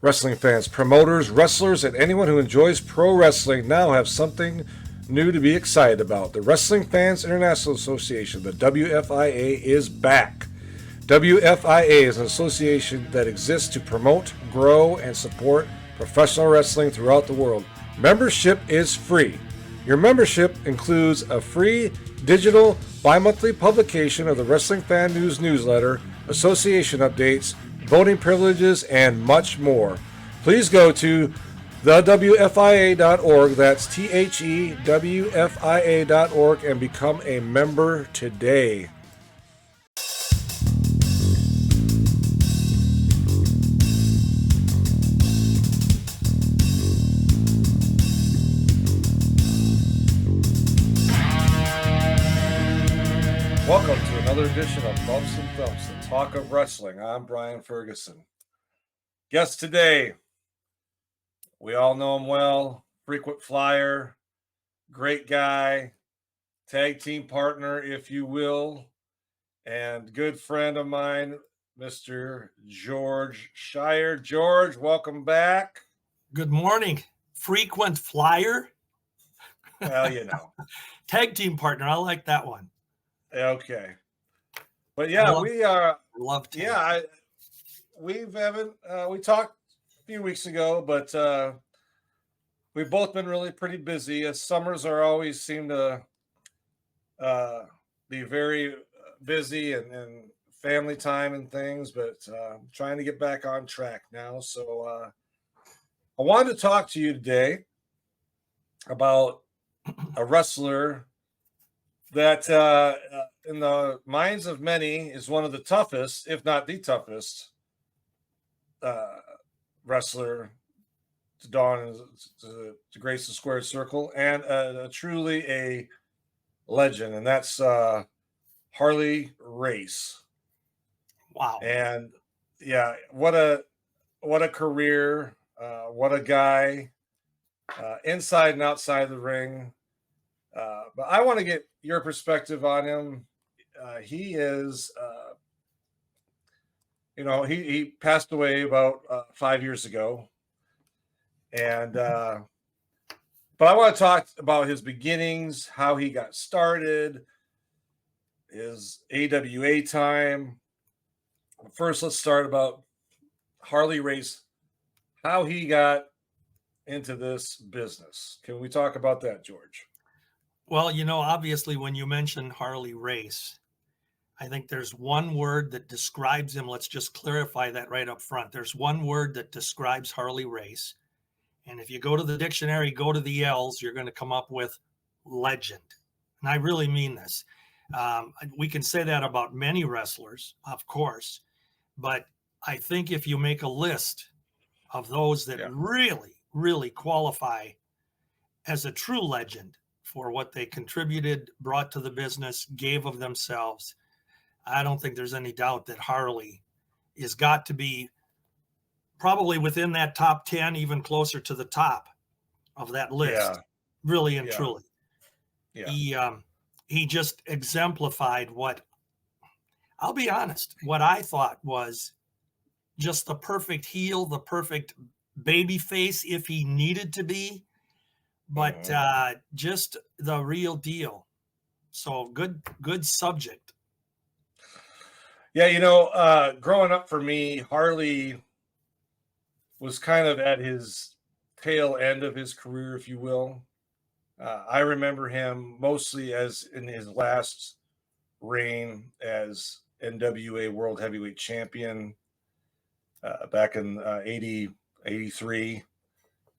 Wrestling fans, promoters, wrestlers, and anyone who enjoys pro wrestling now have something new to be excited about. The Wrestling Fans International Association, the WFIA, is back. WFIA is an association that exists to promote, grow, and support professional wrestling throughout the world. Membership is free. Your membership includes a free digital bi-monthly publication of the Wrestling Fan News newsletter, association updates, voting privileges, and much more. Please go to thewfia.org, that's THEWFIA.org, and become a member today. Welcome to another edition of Bumps and Thumps, the talk of wrestling. I'm Brian Ferguson. Guest today, we all know him well, frequent flyer, great guy, tag team partner, if you will, and good friend of mine, Mr. George Schire. George, welcome back. Good morning. Frequent flyer? Well, you know. Tag team partner. I like that one. Okay. But yeah, we are. Love tag. Yeah, we talked a few weeks ago, but we've both been really pretty busy. As summers are always seem to be very busy and family time and things, but trying to get back on track now. So I wanted to talk to you today about a wrestler that in the minds of many is one of the toughest, if not the toughest, wrestler to don to grace the squared circle, and truly a legend, and that's Harley Race. Wow. And yeah, what a career, what a guy, inside and outside the ring. But I want to get your perspective on him. He is, he passed away about 5 years ago. And, but I want to talk about his beginnings, how he got started, his AWA time. First, let's start about Harley Race, how he got into this business. Can we talk about that, George? Well, obviously when you mention Harley Race, I think there's one word that describes him. Let's just clarify that right up front. There's one word that describes Harley Race. And if you go to the dictionary, go to the L's, you're going to come up with legend. And I really mean this. We can say that about many wrestlers, of course. But I think if you make a list of those that really, really qualify as a true legend for what they contributed, brought to the business, gave of themselves, I don't think there's any doubt that Harley has got to be probably within that top 10, even closer to the top of that list. Really and truly. Yeah. He just exemplified what, I'll be honest, what I thought was just the perfect heel, the perfect baby face if he needed to be, but just the real deal. So good subject. Yeah, growing up for me, Harley was kind of at his tail end of his career, if you will. I remember him mostly as in his last reign as NWA World Heavyweight Champion back in 80, 83.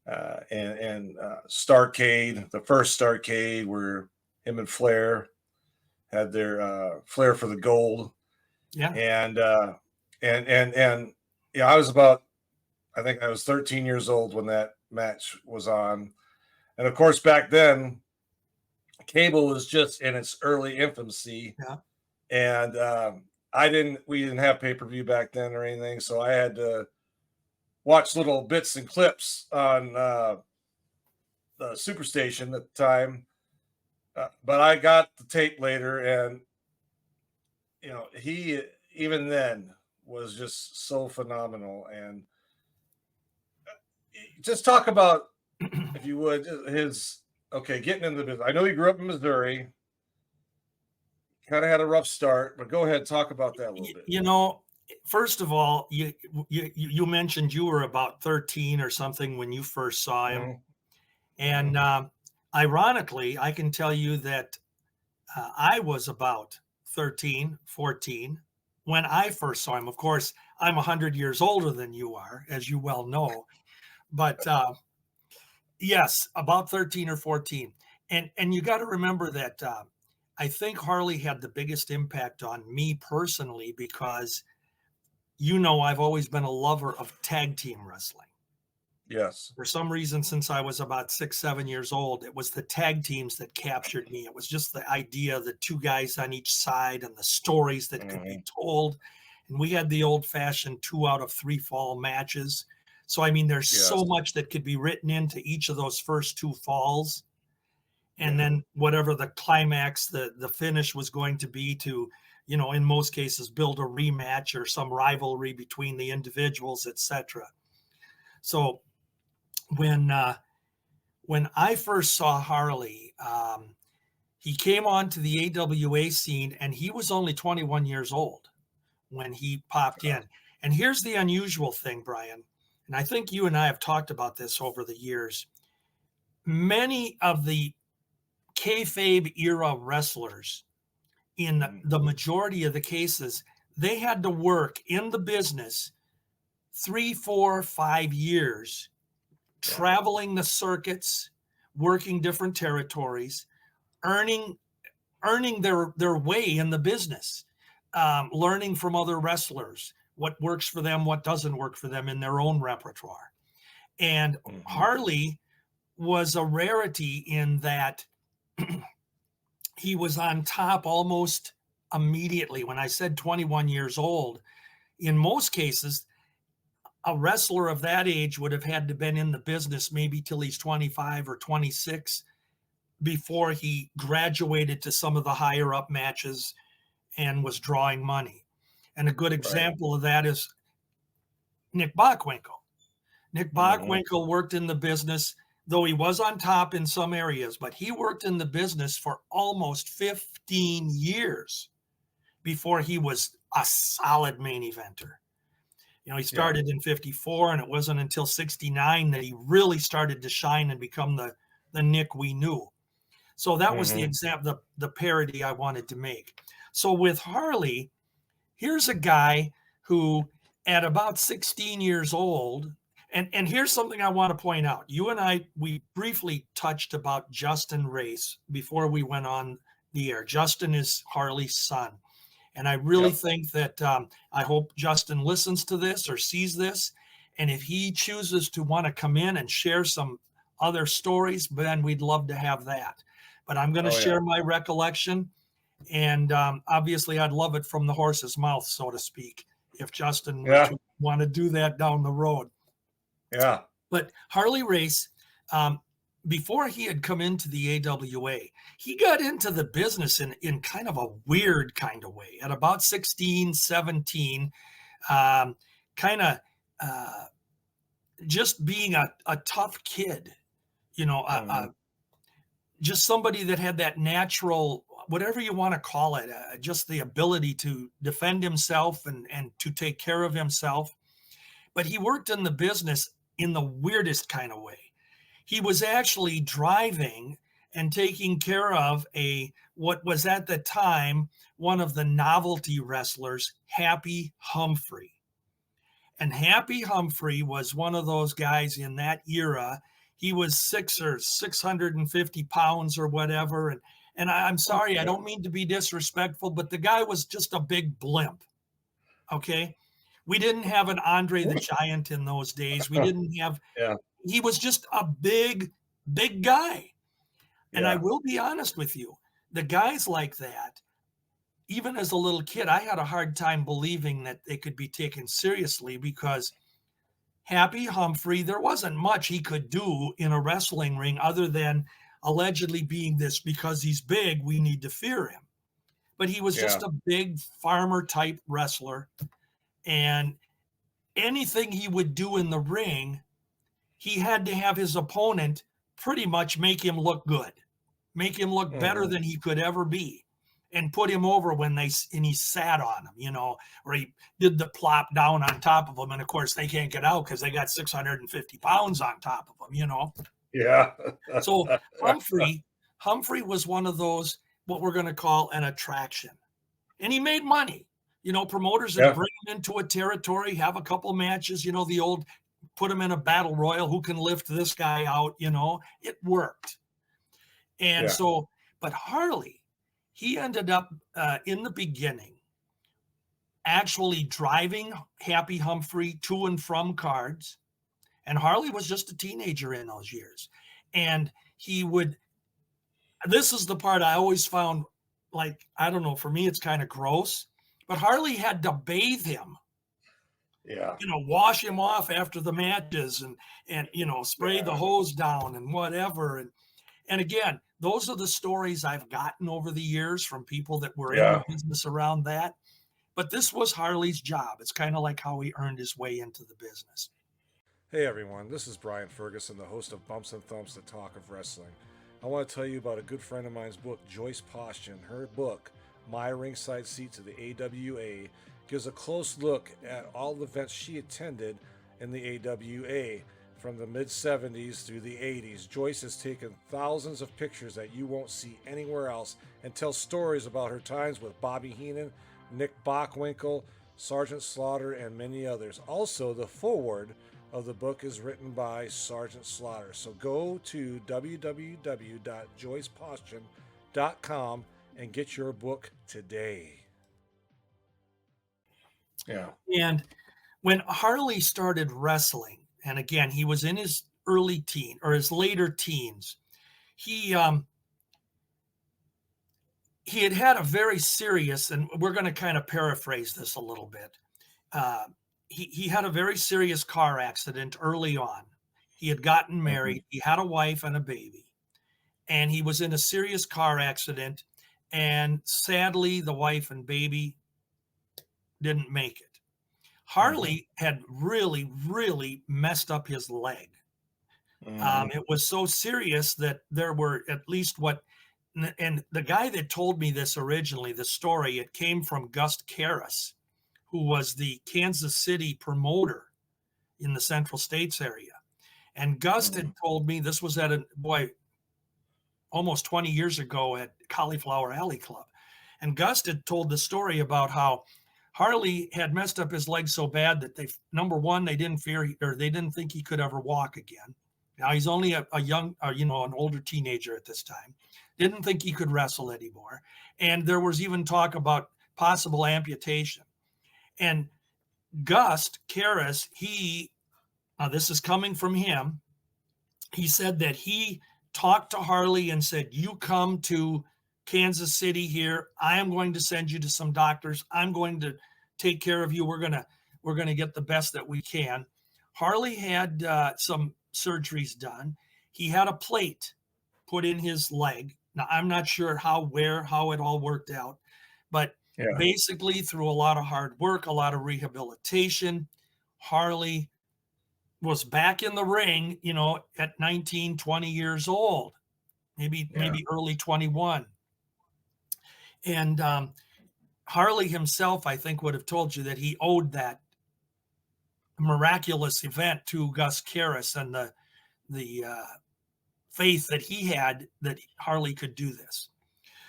And Starrcade, the first Starrcade, where him and Flair had their Flair for the gold. Yeah. And I think I was 13 years old when that match was on. And of course, back then, cable was just in its early infancy. Yeah. And we didn't have pay-per-view back then or anything. So I had to watch little bits and clips on the Superstation at the time. But I got the tape later, and he even then was just so phenomenal. And just talk about, if you would, getting into the business. I know he grew up in Missouri, kind of had a rough start, but go ahead, talk about that a little bit. You know, first of all, you mentioned you were about 13 or something when you first saw him, Mhm. and ironically, I can tell you that I was about 13, 14 when I first saw him. Of course, I'm 100 years older than you are, as you well know, but yes, about 13 or 14. And you got to remember that I think Harley had the biggest impact on me personally because I've always been a lover of tag team wrestling. Yes. For some reason, since I was about 6, 7 years old, it was the tag teams that captured me. It was just the idea of the two guys on each side and the stories that could be Mhm. told. And we had the old fashioned 2 out of 3 fall matches. So, I mean, there's Yes. so much that could be written into each of those first 2 falls. And Yeah. then whatever the climax, the finish was going to be to, in most cases, build a rematch or some rivalry between the individuals, etc. So when when I first saw Harley, he came onto the AWA scene and he was only 21 years old when he popped in. And here's the unusual thing, Brian, and I think you and I have talked about this over the years. Many of the kayfabe era wrestlers, in Mhm. the majority of the cases, they had to work in the business 3, 4, 5 years, Yeah. traveling the circuits, working different territories, earning their way in the business, learning from other wrestlers what works for them, what doesn't work for them in their own repertoire. And Mhm. Harley was a rarity in that he was on top almost immediately. When I said 21 years old, in most cases, a wrestler of that age would have had to been in the business maybe till he's 25 or 26 before he graduated to some of the higher up matches and was drawing money. And a good Right. example of that is Nick Bockwinkel. Nick Mhm. Bockwinkel worked in the business, though he was on top in some areas, but he worked in the business for almost 15 years before he was a solid main eventer. He Yeah. started in 54, and it wasn't until 69 that he really started to shine and become the Nick we knew. So that was the Mhm. example, the parody I wanted to make. So with Harley, here's a guy who, at about 16 years old, and here's something I want to point out. You and I, we briefly touched about Justin Race before we went on the air. Justin is Harley's son. And I really Yep. think that I hope Justin listens to this or sees this. And if he chooses to want to come in and share some other stories, then we'd love to have that. But I'm going to Oh yeah. share my recollection. And obviously, I'd love it from the horse's mouth, so to speak, if Justin were Yeah. to want to do that down the road. Yeah. But Harley Race, um, before he had come into the AWA, he got into the business in kind of a weird kind of way. At about 16, 17, kind of uh, just being a tough kid, you know, Mhm. just somebody that had that natural, whatever you want to call it, just the ability to defend himself and to take care of himself. But he worked in the business in the weirdest kind of way. He was actually driving and taking care of what was at the time one of the novelty wrestlers, Happy Humphrey. And Happy Humphrey was one of those guys in that era. He was 650 pounds or whatever. And I'm sorry, I Yeah. don't mean to be disrespectful, but the guy was just a big blimp. Okay. We didn't have an Andre the Giant in those days. We didn't have, Yeah. he was just a big, big guy. And I Yeah. will be honest with you, the guys like that, even as a little kid, I had a hard time believing that they could be taken seriously because Happy Humphrey, there wasn't much he could do in a wrestling ring other than allegedly being this because he's big, we need to fear him. But he was Yeah. just a big farmer type wrestler. And anything he would do in the ring, he had to have his opponent pretty much make him look good, make him look better than he could ever be, and put him over when he sat on him, or he did the plop down on top of him. And of course, they can't get out because they got 650 pounds on top of them, Yeah. So Humphrey was one of those, what we're going to call an attraction. And he made money. Promoters would bring him into a territory, have a couple matches, the old put him in a battle royal. Who can lift this guy out? It worked. And so, but Harley, he ended up in the beginning actually driving Happy Humphrey to and from cards. And Harley was just a teenager in those years. And this is the part I always found, like, I don't know, for me, it's kind of gross, but Harley had to bathe him. Yeah. Wash him off after the matches and spray the hose down and whatever. And again, those are the stories I've gotten over the years from people that were in the business around that. But this was Harley's job. It's kind of like how he earned his way into the business. Hey everyone, this is Brian Ferguson, the host of Bumps and Thumps, the Talk of Wrestling. I want to tell you about a good friend of mine's book, Joyce Poston. Her book, My Ringside Seat to the AWA, gives a close look at all the events she attended in the AWA from the mid-70s through the 80s. Joyce has taken thousands of pictures that you won't see anywhere else and tells stories about her times with Bobby Heenan, Nick Bockwinkel, Sergeant Slaughter, and many others. Also, the foreword of the book is written by Sergeant Slaughter. So go to www.joyceposton.com and get your book today. Yeah. And when Harley started wrestling, and again, he was in his his later teens, he had a very serious, and we're going to kind of paraphrase this a little bit. He had a very serious car accident early on. He had gotten married. He had a wife and a baby, and he was in a serious car accident. And sadly, the wife and baby didn't make it. Harley had really, really messed up his leg. It was so serious that there were at least and the guy that told me this originally, the story, it came from Gus Karras, who was the Kansas City promoter in the Central States area. And Gus had told me, this was at almost 20 years ago at Cauliflower Alley Club. And Gus had told the story about how Harley had messed up his leg so bad that number one, they didn't think he could ever walk again. Now he's only a young, an older teenager at this time. Didn't think he could wrestle anymore. And there was even talk about possible amputation. And Gus Karras, this is coming from him, he said that he talked to Harley and said, you come to Kansas City here. I am going to send you to some doctors. I'm going to take care of you. We're going to get the best that we can. Harley had some surgeries done. He had a plate put in his leg. Now, I'm not sure how it all worked out, but basically through a lot of hard work, a lot of rehabilitation, Harley was back in the ring, at 19, 20 years old, maybe early 21. And Harley himself, I think, would have told you that he owed that miraculous event to Gus Karras and the faith that he had that Harley could do this.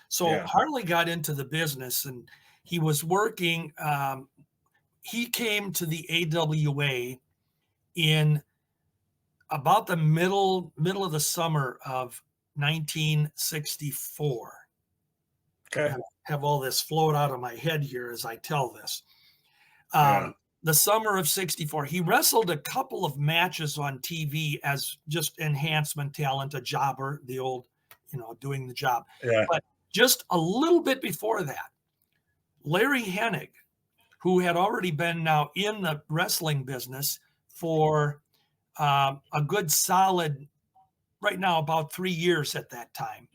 So Harley got into the business and he was working. He came to the AWA in about the middle of the summer of 1964. Okay. I have all this float out of my head here as I tell this. The summer of 64, he wrestled a couple of matches on TV as just enhancement talent, a jobber, the old, doing the job. Yeah. But just a little bit before that, Larry Hennig, who had already been now in the wrestling business for a good solid, right now, about 3 years at that time.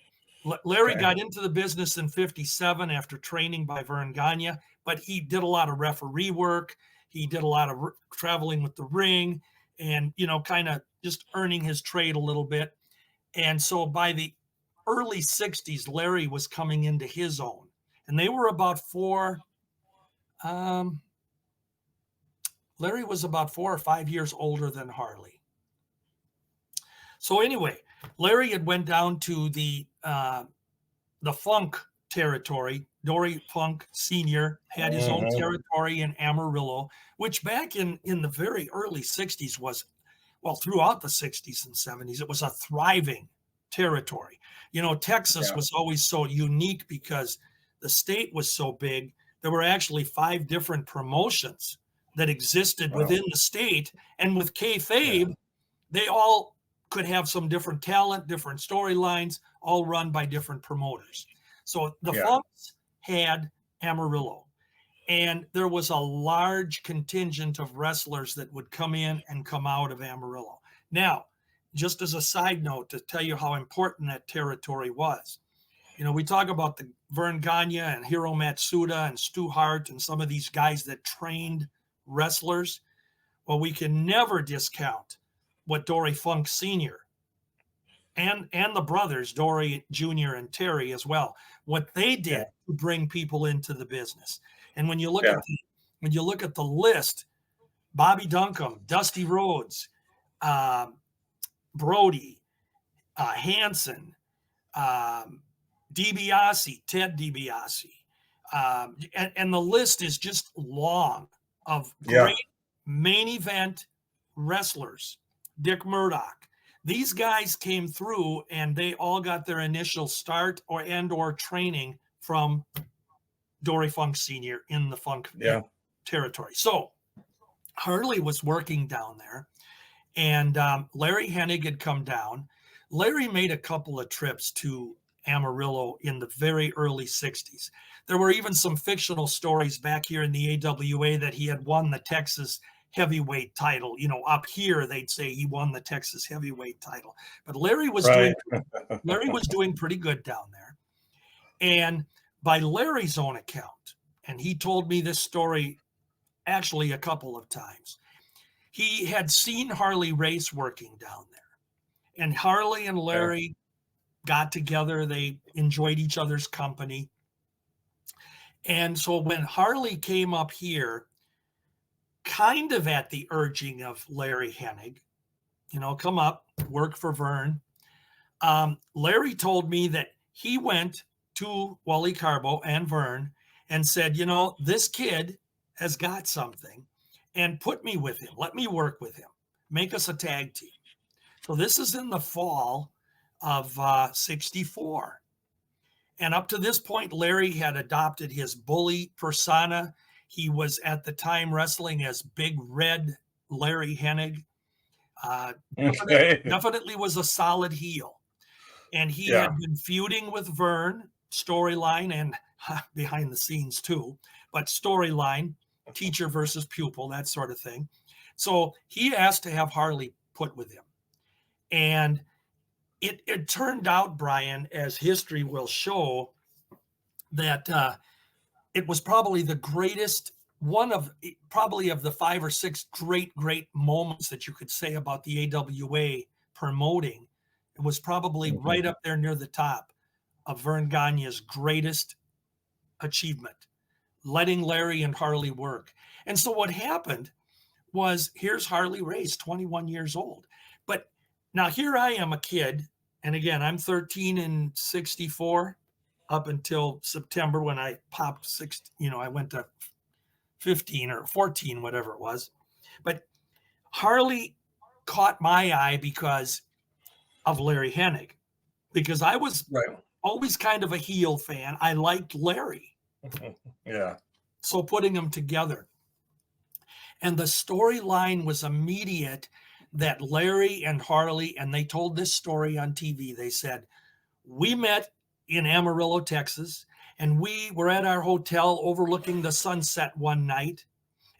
Larry got into the business in 57 after training by Vern Gagne, but he did a lot of referee work. He did a lot of traveling with the ring, and, kind of just earning his trade a little bit. And so by the early 60s, Larry was coming into his own. And they were about Larry was about 4 or 5 years older than Harley. So anyway, Larry had went down to the Funk territory. Dory Funk Sr. had his own territory in Amarillo, which back in the very early 60s was, well, throughout the 60s and 70s, it was a thriving territory. Texas was always so unique because the state was so big. There were actually 5 different promotions that existed within the state. And with kayfabe, they all could have some different talent, different storylines, all run by different promoters. So the Funks had Amarillo, and there was a large contingent of wrestlers that would come in and come out of Amarillo. Now, just as a side note to tell you how important that territory was, we talk about the Vern Gagne and Hiro Matsuda and Stu Hart and some of these guys that trained wrestlers. Well, we can never discount what Dory Funk Sr. and the brothers, Dory Jr. and Terry as well, what they did to bring people into the business. And when you look at the list, Bobby Duncombe, Dusty Rhodes, Brody, Hansen, DiBiase, Ted DiBiase, and the list is just long of great main event wrestlers. Dick Murdoch. These guys came through and they all got their initial start or training from Dory Funk Sr. in the Funk territory. So Harley was working down there, and Larry Hennig had come down. Larry made a couple of trips to Amarillo in the very early 60s. There were even some fictional stories back here in the AWA that he had won the Texas heavyweight title. Up here they'd say he won the Texas heavyweight title, but Larry was doing pretty good down there. And by Larry's own account, and he told me this story actually a couple of times, he had seen Harley Race working down there, and Harley and Larry got together. They enjoyed each other's company. And so when Harley came up here, kind of at the urging of Larry Hennig, come up, work for Vern. Larry told me that he went to Wally Carbo and Vern and said, this kid has got something, and put me with him. Let me work with him. Make us a tag team. So this is in the fall of 64. And up to this point, Larry had adopted his bully persona. He was at the time wrestling as Big Red Larry Hennig. Definitely was a solid heel. And he had been feuding with Vern, storyline, and behind the scenes too, but storyline, teacher versus pupil, that sort of thing. So he asked to have Harley put with him. And it turned out, Brian, as history will show, that it was probably the greatest, one of the 5 or 6 great moments that you could say about the AWA promoting. It was probably right up there near the top of Vern Gagne's greatest achievement, letting Larry and Harley work. And so what happened was, here's Harley Race, 21 years old. But now here I am, a kid, and again, I'm 13 in 64 up until September when I popped 6, I went to 15 or 14, whatever it was. But Harley caught my eye because of Larry Hennig, because I was always kind of a heel fan. I liked Larry. So putting them together. And the storyline was immediate that Larry and Harley, and they told this story on TV. They said, we met in Amarillo, Texas, and we were at our hotel overlooking the sunset one night.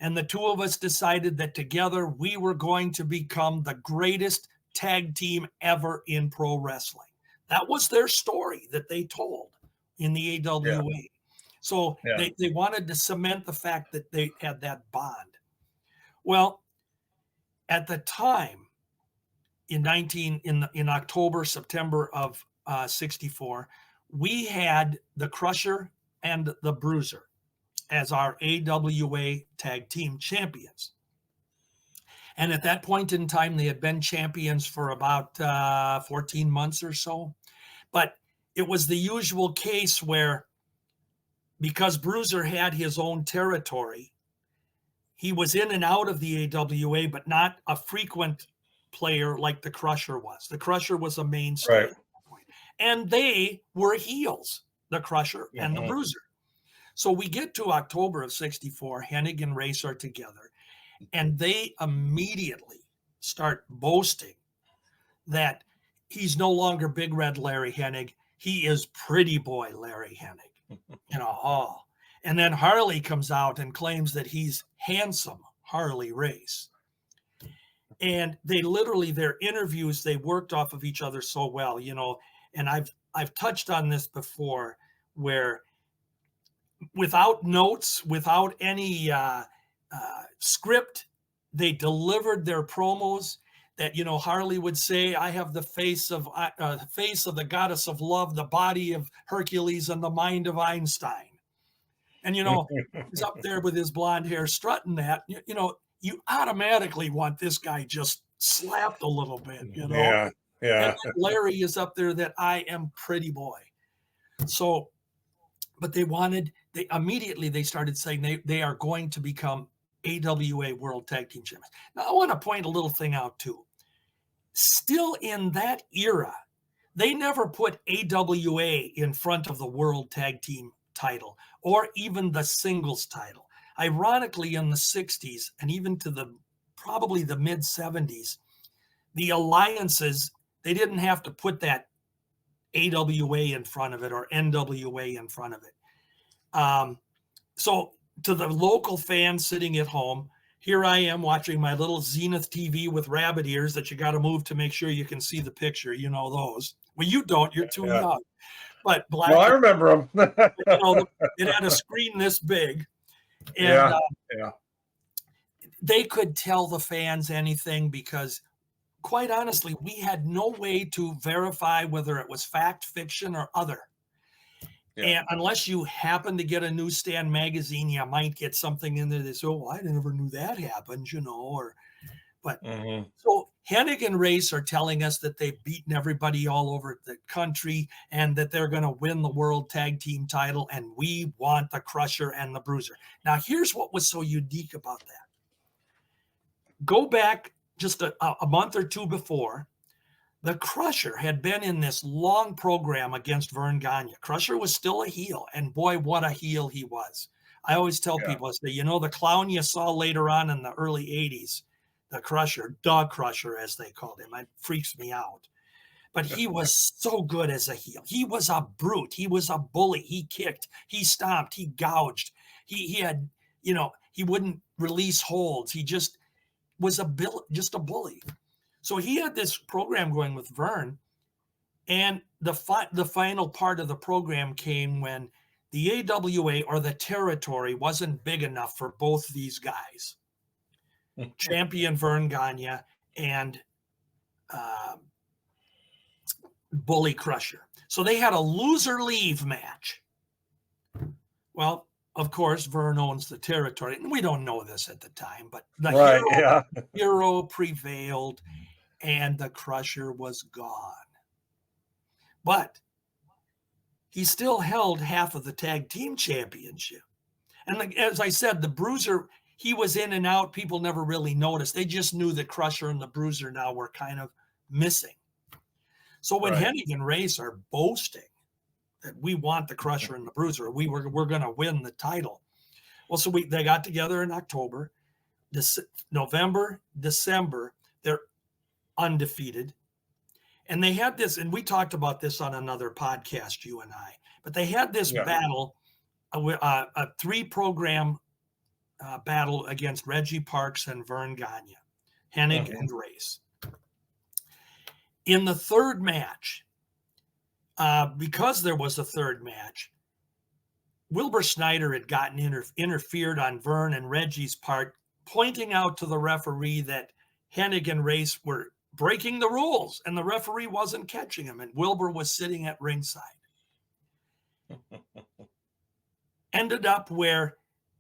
And the two of us decided that together we were going to become the greatest tag team ever in pro wrestling. That was their story that they told in the AWA. So they wanted to cement the fact that they had that bond. Well, At the time, in October, September of 64, we had the Crusher and the Bruiser as our AWA tag team champions. And at that point in time, they had been champions for about 14 months or so. But it was the usual case where, because Bruiser had his own territory, he was in and out of the AWA, but not a frequent player like the Crusher was. The Crusher was a mainstay. Right. At that point. And they were heels, the Crusher and the Bruiser. So we get to October of 64, Hennig and Race are together, and they immediately start boasting that he's no longer Big Red Larry Hennig. He is Pretty Boy Larry Hennig. And then Harley comes out and claims that he's Handsome Harley Race. And they literally, their interviews, they worked off of each other so well, and I've touched on this before, where without notes, without any script, they delivered their promos. That Harley would say, "I have the face of the goddess of love, the body of Hercules, and the mind of Einstein." And he's up there with his blonde hair, strutting that. You automatically want this guy just slapped a little bit. Yeah. And Larry is up there that I am Pretty Boy. So, but they immediately started saying they are going to become AWA World Tag Team Champions. Now, I want to point a little thing out too. Still in that era, they never put AWA in front of the World Tag Team title or even the singles title. Ironically, in the 60s and even to probably the mid 70s, the alliances, they didn't have to put that AWA in front of it or NWA in front of it. So to the local fans sitting at home, here I am watching my little Zenith TV with rabbit ears that you got to move to make sure you can see the picture. You know those. Well, you don't. You're too young. But black. Well, I remember them. It had a screen this big. And they could tell the fans anything because, quite honestly, we had no way to verify whether it was fact, fiction, or other. And unless you happen to get a newsstand magazine, you might get something in there that says, "Oh, I never knew that happened," So Hennig and Race are telling us that they've beaten everybody all over the country and that they're going to win the World Tag Team title, and we want the Crusher and the Bruiser. Now, here's what was so unique about that. Go back just a month or two before. The Crusher had been in this long program against Vern Gagne. Crusher was still a heel, and boy, what a heel he was. I always tell people, I say, the clown you saw later on in the early 80s, the Crusher, Dog Crusher, as they called him, it freaks me out. But he was so good as a heel. He was a brute. He was a bully. He kicked, he stomped, he gouged. He had, he wouldn't release holds. He just was a bully. So he had this program going with Vern, and the final part of the program came when the AWA or the territory wasn't big enough for both these guys, champion Vern Gagne and Bully Crusher. So they had a loser leave match. Well, of course, Vern owns the territory, and we don't know this at the time, but the hero prevailed. And the Crusher was gone. But he still held half of the tag team championship. And as I said, the Bruiser, he was in and out. People never really noticed. They just knew the Crusher and the Bruiser now were kind of missing. So when Hennig and Race are boasting that we want the Crusher and the Bruiser, we're going to win the title. Well, so they got together in October, November, December. They're undefeated. And they had this, and we talked about this on another podcast, you and I, but they had this battle, a 3-program battle against Reggie Parks and Vern Gagne, Hennig and Race. In the third match, because there was a third match, Wilbur Snyder had gotten interfered on Vern and Reggie's part, pointing out to the referee that Hennig and Race were breaking the rules, and the referee wasn't catching him, and Wilbur was sitting at ringside. Ended up where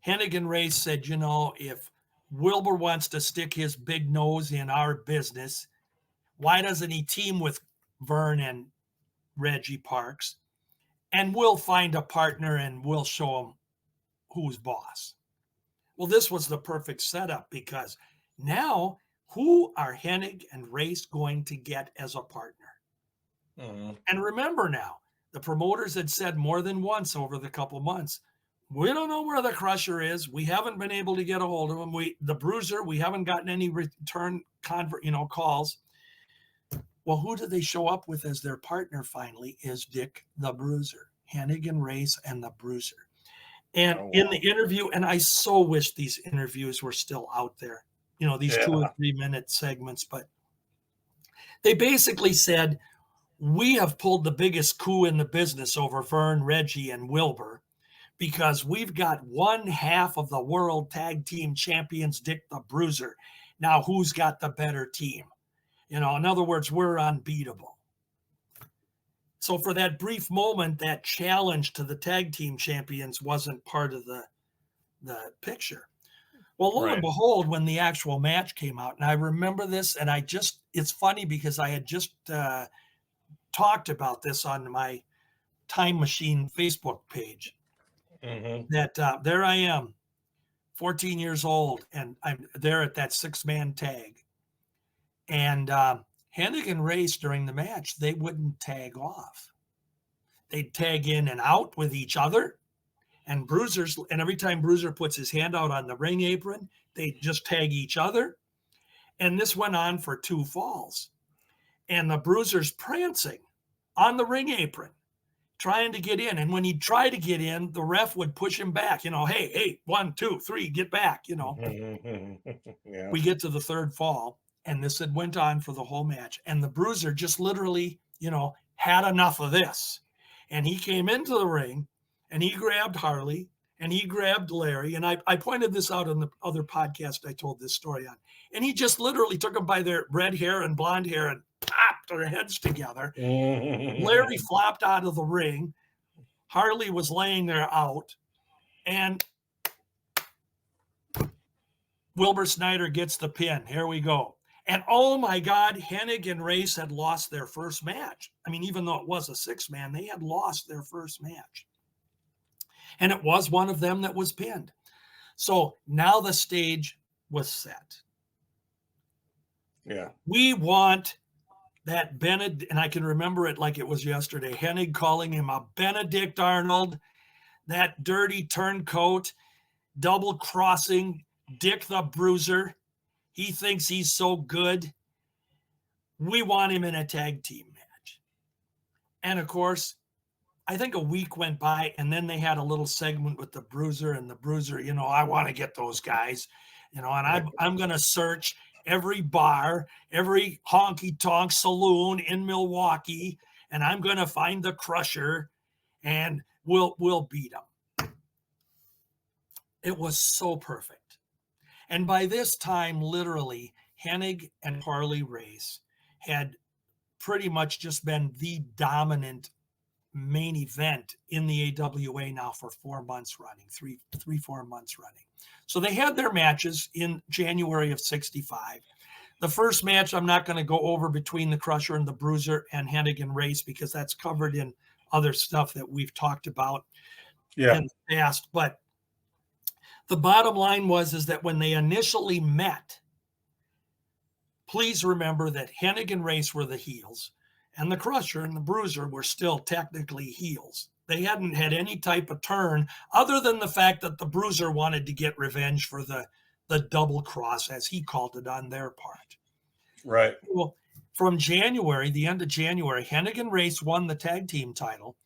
Hennig and Race said, you know, if Wilbur wants to stick his big nose in our business, why doesn't he team with Vern and Reggie Parks? And we'll find a partner and we'll show him who's boss. Well, this was the perfect setup, because now who are Hennig and Race going to get as a partner? Mm-hmm. And remember now, the promoters had said more than once over the couple months, we don't know where the Crusher is. We haven't been able to get a hold of him. The Bruiser, we haven't gotten any return calls. Well, who do they show up with as their partner finally is Dick the Bruiser, Hennig and Race and the Bruiser. And in the interview, and I so wish these interviews were still out there, you know, these 2 or 3 minute segments, but they basically said, we have pulled the biggest coup in the business over Vern, Reggie, and Wilbur, because we've got one half of the world tag team champions, Dick the Bruiser. Now, who's got the better team? You know, in other words, we're unbeatable. So for that brief moment, that challenge to the tag team champions wasn't part of the picture. Well, lo and behold, when the actual match came out, and I remember this, and it's funny because I had just talked about this on my Time Machine Facebook page. Mm-hmm. That there I am, 14 years old, and I'm there at that 6-man tag. And Hennig and Race during the match, they wouldn't tag off. They'd tag in and out with each other. And Bruisers, and every time Bruiser puts his hand out on the ring apron, they'd just tag each other. And this went on for 2 falls. And the Bruiser's prancing on the ring apron, trying to get in. And when he'd try to get in, the ref would push him back. You know, hey, 1, 2, 3, get back, you know. Yeah. We get to the 3rd fall, and this had went on for the whole match. And the Bruiser just literally, you know, had enough of this. And he came into the ring, and he grabbed Harley, and he grabbed Larry. And I pointed this out on the other podcast I told this story on. And he just literally took them by their red hair and blonde hair and popped their heads together. Larry flopped out of the ring. Harley was laying there out. And Wilbur Snyder gets the pin. Here we go. And oh my God, Hennig and Race had lost their first match. I mean, even though it was a 6-man, they had lost their first match. And it was one of them that was pinned. So now the stage was set. Yeah. We want that Benedict, and I can remember it like it was yesterday, Hennig calling him a Benedict Arnold, that dirty turncoat, double-crossing Dick the Bruiser. He thinks he's so good. We want him in a tag team match. And of course, I think a week went by, and then they had a little segment with the Bruiser, and the Bruiser, you know, I want to get those guys, you know, and I'm going to search every bar, every honky-tonk saloon in Milwaukee, and I'm going to find the Crusher, and we'll beat him. It was so perfect. And by this time, literally, Hennig and Harley Race had pretty much just been the dominant main event in the AWA now for 4 months running, 4 months running. So they had their matches in January of 65. The first match I'm not going to go over between the Crusher and the Bruiser and Hennig and Race, because that's covered in other stuff that we've talked about in the past. But the bottom line is that when they initially met, please remember that Hennig and Race were the heels, and the Crusher and the Bruiser were still technically heels. They hadn't had any type of turn other than the fact that the Bruiser wanted to get revenge for the double cross, as he called it, on their part. Right. Well, from January, the end of January, Hennig and Race won the tag team title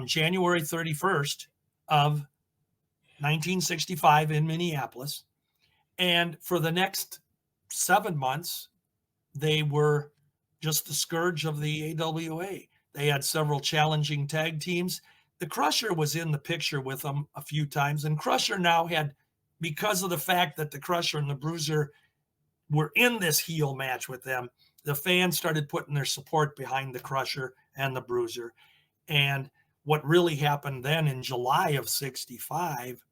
January 31st of 1965 in Minneapolis. And for the next 7 months, they were just the scourge of the AWA. They had several challenging tag teams. The Crusher was in the picture with them a few times. And Crusher now had, because of the fact that the Crusher and the Bruiser were in this heel match with them, the fans started putting their support behind the Crusher and the Bruiser. And what really happened then in July of 65,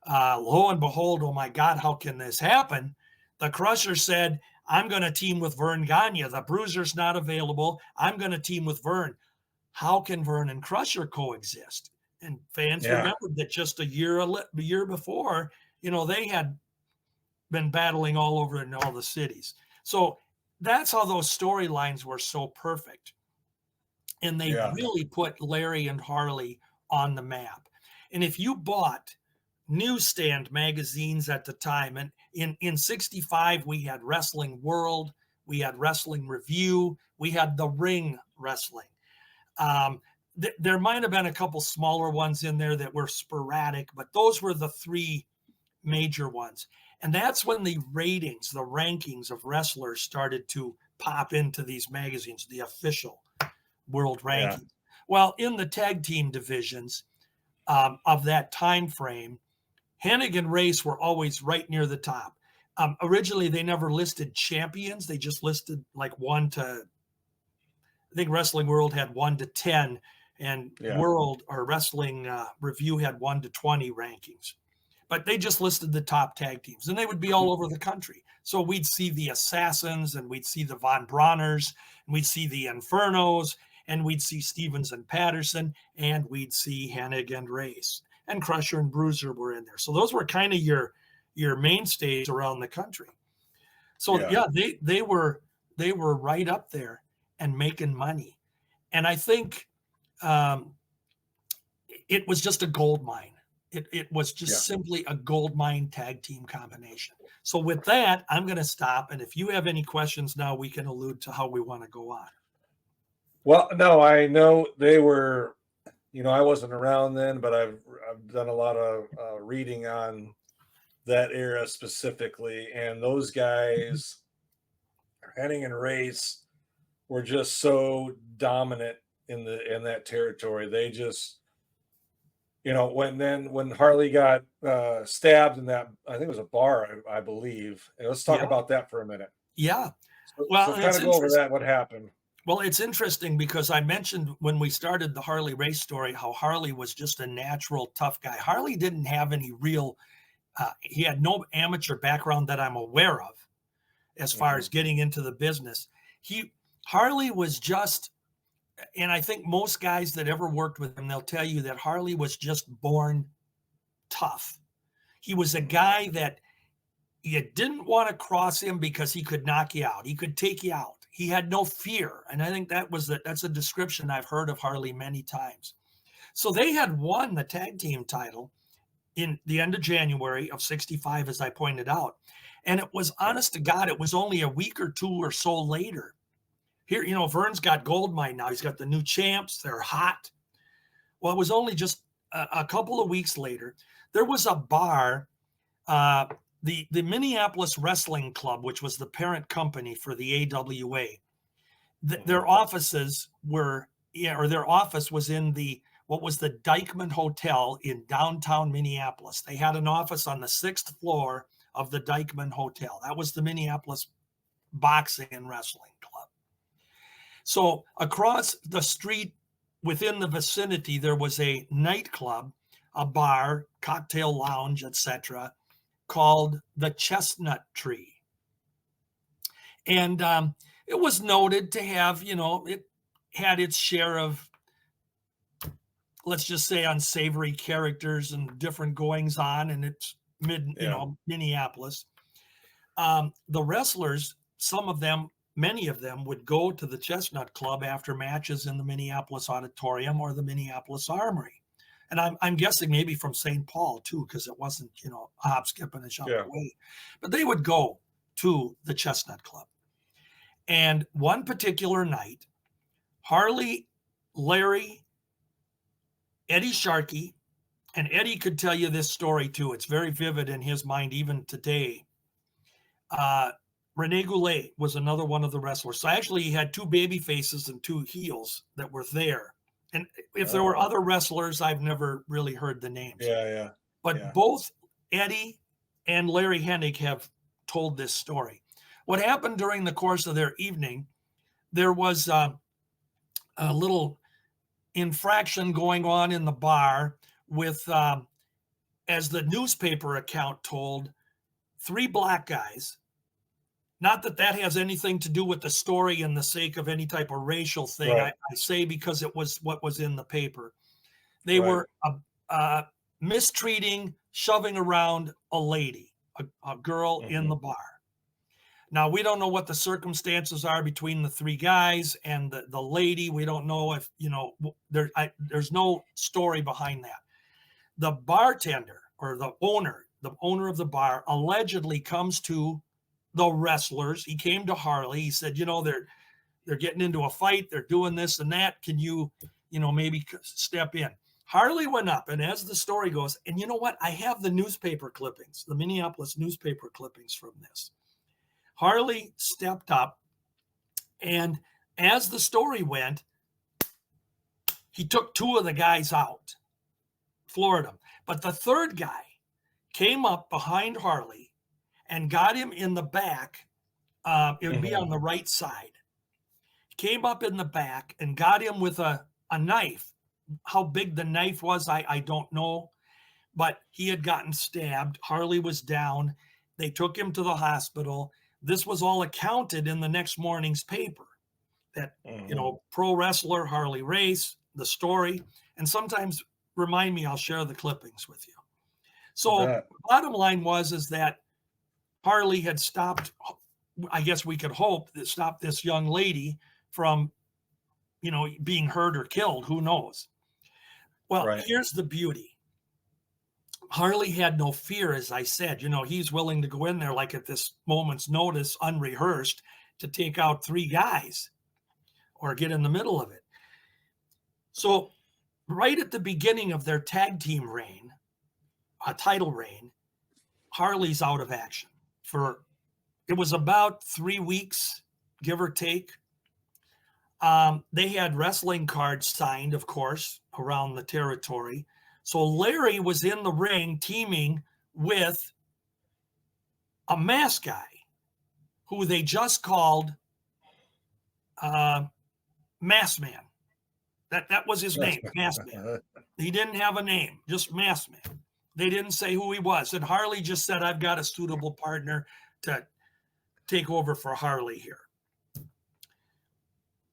lo and behold, oh my God, how can this happen? The Crusher said, I'm going to team with Vern Gagne. The Bruiser's not available. I'm going to team with Vern. How can Vern and Crusher coexist? And fans remembered that just a year before, they had been battling all over in all the cities. So that's how those storylines were so perfect. And they really put Larry and Harley on the map. And if you bought newsstand magazines at the time, and in 65, we had Wrestling World, we had Wrestling Review, we had The Ring Wrestling. There might have been a couple smaller ones in there that were sporadic, but those were the three major ones. And that's when the ratings, the rankings of wrestlers started to pop into these magazines, the official world rankings. Yeah. Well, in the tag team divisions of that time frame, Hennig and Race were always right near the top. Originally, they never listed champions. They just listed like 1 to, I think Wrestling World had 1 to 10, and World or Wrestling Review had 1 to 20 rankings. But they just listed the top tag teams, and they would be all over the country. So we'd see the Assassins, and we'd see the Von Brauners, and we'd see the Infernos, and we'd see Stevens and Patterson, and we'd see Hennig and Race. And Crusher and Bruiser were in there. So those were kind of your mainstays around the country. So they were right up there and making money. And I think it was just a gold mine. It was just simply a gold mine tag team combination. So with that, I'm going to stop. And if you have any questions now, we can allude to how we want to go on. Well, no, I know they were, I wasn't around then, but I've done a lot of reading on that era specifically. And those guys, Hennig and Race, were just so dominant in that territory. They just, when Harley got stabbed in that, I think it was a bar, I believe. And let's talk about that for a minute. Yeah. So kind of go over that, what happened. Well, it's interesting because I mentioned when we started the Harley Race story, how Harley was just a natural tough guy. Harley didn't have any real, he had no amateur background that I'm aware of as far as getting into the business. Harley was just, and I think most guys that ever worked with him, they'll tell you that Harley was just born tough. He was a guy that you didn't want to cross him because he could knock you out. He could take you out. He had no fear. And I think that's a description I've heard of Harley many times. So they had won the tag team title in the end of January of 65, as I pointed out. And it was, honest to God, it was only a week or two or so later. Here, Vern's got Goldmine now. He's got the new champs. They're hot. Well, it was only just a couple of weeks later. There was a bar, the Minneapolis Wrestling Club, which was the parent company for the AWA. Their offices were, their office was in what was the Dyckman Hotel in downtown Minneapolis. They had an office on the 6th floor of the Dyckman Hotel. That was the Minneapolis Boxing and Wrestling Club. So across the street within the vicinity, there was a nightclub, a bar, cocktail lounge, etc., called the Chestnut Tree. And it was noted to have, it had its share of, let's just say, unsavory characters and different goings on in its Minneapolis. The wrestlers, many of them would go to the Chestnut Club after matches in the Minneapolis Auditorium or the Minneapolis Armory. And I'm guessing maybe from St. Paul too, because it wasn't, a hop, skip, and a jump away. But they would go to the Chestnut Club. And one particular night, Harley, Larry, Eddie Sharkey, and Eddie could tell you this story too. It's very vivid in his mind even today. Rene Goulet was another one of the wrestlers. So actually he had 2 baby faces and 2 heels that were there. And if there were other wrestlers, I've never really heard the names. But both Eddie and Larry Hennig have told this story. What happened during the course of their evening, there was a little infraction going on in the bar with, as the newspaper account told, 3 black guys. Not that that has anything to do with the story and the sake of any type of racial thing. Right. I say because it was what was in the paper. They Right. were mistreating, shoving around a lady, a girl in the bar. Now, we don't know what the circumstances are between the 3 guys and the lady. We don't know if, there's no story behind that. The bartender or the owner of the bar allegedly comes to the wrestlers. He came to Harley. He said, they're getting into a fight. They're doing this and that. Can you, maybe step in? Harley went up, and as the story goes, and you know what? I have the newspaper clippings, the Minneapolis newspaper clippings from this. Harley stepped up, and as the story went, he took 2 of the guys out, floored them. But the 3rd guy came up behind Harley and got him in the back. It would be on the right side. Came up in the back and got him with a knife. How big the knife was, I don't know. But he had gotten stabbed. Harley was down. They took him to the hospital. This was all accounted in the next morning's paper. That, pro wrestler Harley Race, the story. And sometimes remind me, I'll share the clippings with you. So bottom line is that Harley had stopped, I guess we could hope, that stopped this young lady from, being hurt or killed. Who knows? Well, Here's the beauty. Harley had no fear, as I said. He's willing to go in there like at this moment's notice, unrehearsed, to take out 3 guys or get in the middle of it. So right at the beginning of their tag team reign, a title reign, Harley's out of action. It was about 3 weeks, give or take. They had wrestling cards signed, of course, around the territory. So Larry was in the ring teaming with a mask guy who they just called Mask Man. That was his name, Mask Man. He didn't have a name, just Mask Man. They didn't say who he was. And Harley just said, I've got a suitable partner to take over for Harley here.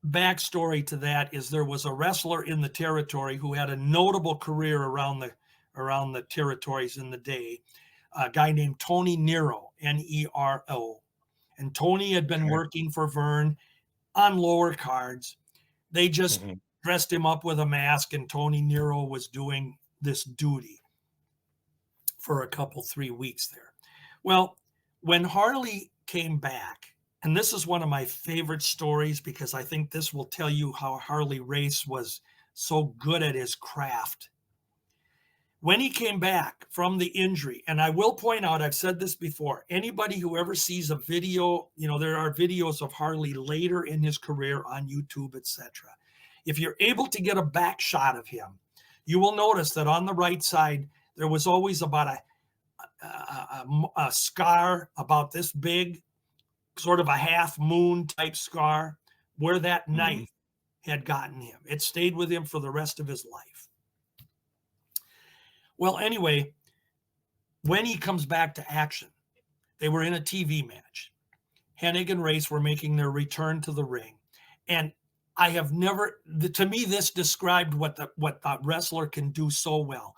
Backstory to that is there was a wrestler in the territory who had a notable career around the territories in the day, a guy named Tony Nero, Nero. And Tony had been working for Vern on lower cards. They just dressed him up with a mask, and Tony Nero was doing this duty for a couple, 3 weeks there. Well, when Harley came back, and this is one of my favorite stories because I think this will tell you how Harley Race was so good at his craft. When he came back from the injury, and I will point out, I've said this before, anybody who ever sees a video, there are videos of Harley later in his career on YouTube, etc. If you're able to get a back shot of him, you will notice that on the right side, there was always about a scar about this big, sort of a half moon type scar where that knife had gotten him. It stayed with him for the rest of his life. Well, anyway, when he comes back to action, they were in a TV match. Hennig and Race were making their return to the ring. And I have never, to me, this described what the wrestler can do so well.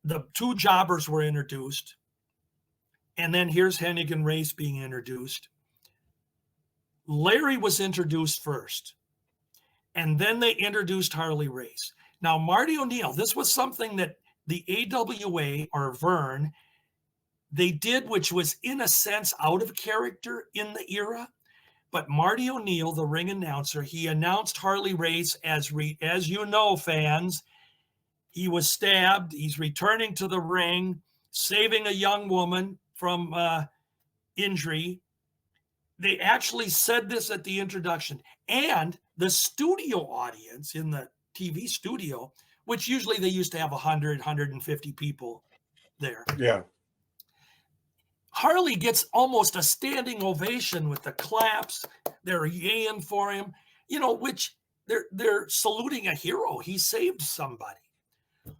The 2 jobbers were introduced. And then here's Hennig and Race being introduced. Larry was introduced first. And then they introduced Harley Race. Now, Marty O'Neill, this was something that the AWA or Vern, they did, which was in a sense out of character in the era. But Marty O'Neill, the ring announcer, he announced Harley Race as you know, fans, he was stabbed. He's returning to the ring, saving a young woman from injury. They actually said this at the introduction. And the studio audience in the TV studio, which usually they used to have 100, 150 people there. Yeah. Harley gets almost a standing ovation with the claps. They're yaying for him, which they're saluting a hero. He saved somebody.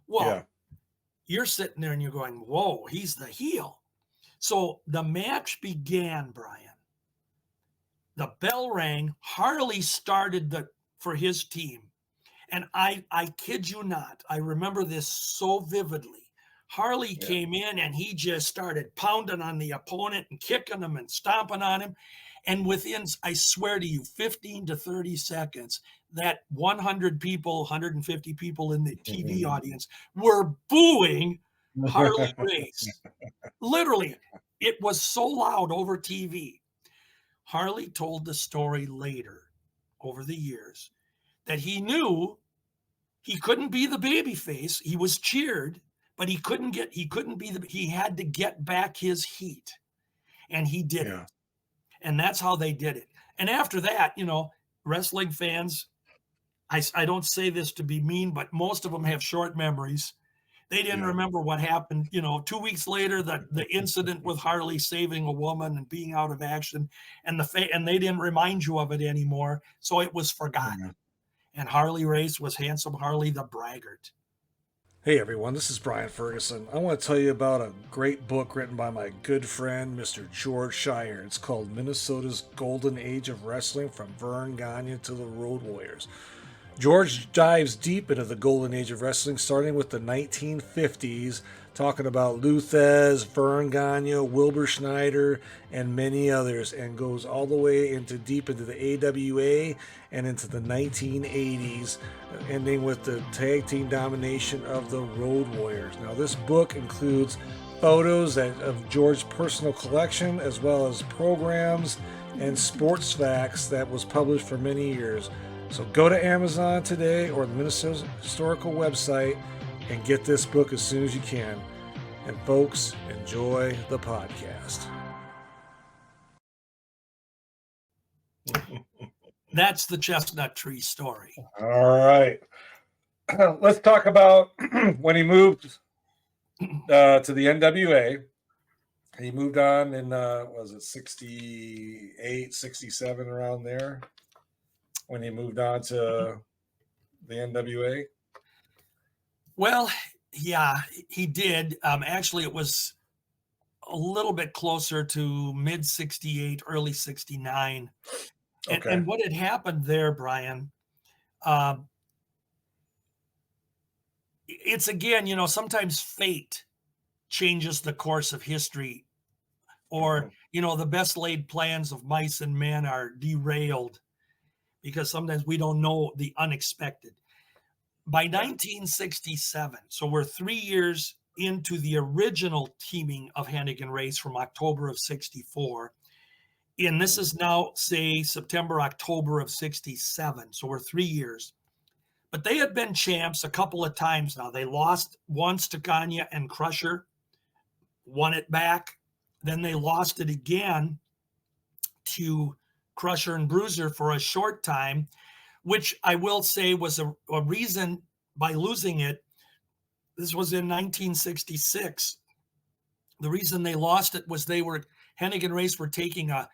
Well, Yeah. you're sitting there and you're going, whoa, he's the heel. So the match began, Brian. The bell rang. Harley started for his team. And I kid you not, I remember this so vividly. Harley came in and he just started pounding on the opponent and kicking him and stomping on him. And within, I swear to you, 15 to 30 seconds, that 100 people, 150 people in the TV audience were booing Harley Race. Literally, it was so loud over TV. Harley told the story later, over the years, that he knew he couldn't be the baby face. He was cheered, but he had to get back his heat. And he did it. And that's how they did it. And after that, wrestling fans, I don't say this to be mean, but most of them have short memories. They didn't remember what happened. 2 weeks later, the incident with Harley saving a woman and being out of action, and they didn't remind you of it anymore. So it was forgotten. And Harley Race was Handsome Harley the Braggart. Hey everyone, this is Brian Ferguson. I want to tell you about a great book written by my good friend, Mr. George Schire. It's called Minnesota's Golden Age of Wrestling from Vern Gagne to the Road Warriors. George dives deep into the golden age of wrestling, starting with the 1950s, talking about Lou Thez, Vern Gagne, Wilbur Schneider, and many others, and goes all the way deep into the AWA and into the 1980s, ending with the tag team domination of the Road Warriors. Now, this book includes photos of George's personal collection, as well as programs and sports facts that was published for many years. So go to Amazon today or the Minnesota Historical website and get this book as soon as you can. And folks, enjoy the podcast. That's the Chestnut Tree story. All right. Let's talk about when he moved to the NWA. He moved on in, was it 68, 67, around there, when he moved on to the NWA? Well, yeah, he did. Actually, it was a little bit closer to mid 68, early 69. And what had happened there, Brian, it's again, sometimes fate changes the course of history, or, the best laid plans of mice and men are derailed because sometimes we don't know the unexpected. By 1967, so we're 3 years into the original teaming of Hannigan Race from October of 64. And this is now, say, September, October of 67. So we're 3 years. But they had been champs a couple of times now. They lost once to Gagne and Crusher, won it back. Then they lost it again to Crusher and Bruiser for a short time, which I will say was a reason by losing it. This was in 1966. The reason they lost it was Hannigan Race were taking a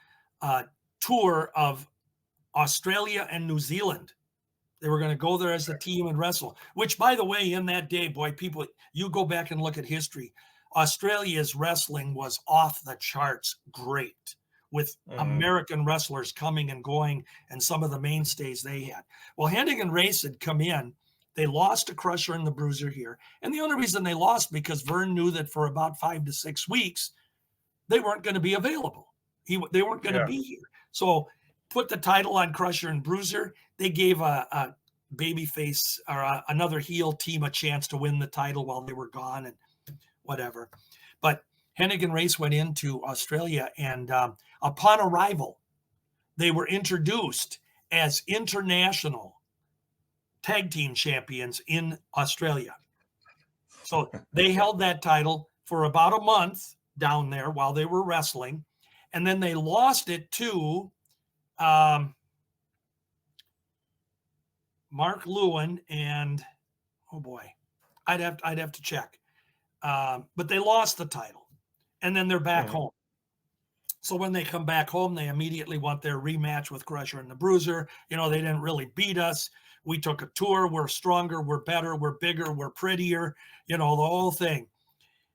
tour of Australia and New Zealand. They were going to go there as a team and wrestle, which, by the way, in that day, boy, people, you go back and look at history. Australia's wrestling was off the charts great, with American wrestlers coming and going and some of the mainstays they had. Well, Hannigan Race had come in. They lost to Crusher and the Bruiser here. And the only reason they lost because Vern knew that for about 5 to 6 weeks, they weren't going to be available. They weren't going to be here. So put the title on Crusher and Bruiser. They gave a babyface or another heel team a chance to win the title while they were gone and whatever. But Hannigan Race went into Australia, and upon arrival, they were introduced as international tag team champions in Australia. So they held that title for about a month down there while they were wrestling. And then they lost it to Mark Lewin and, oh boy, I'd have to check. But they lost the title, and then they're back home. So when they come back home, they immediately want their rematch with Crusher and the Bruiser. They didn't really beat us. We took a tour. We're stronger. We're better. We're bigger. We're prettier. The whole thing.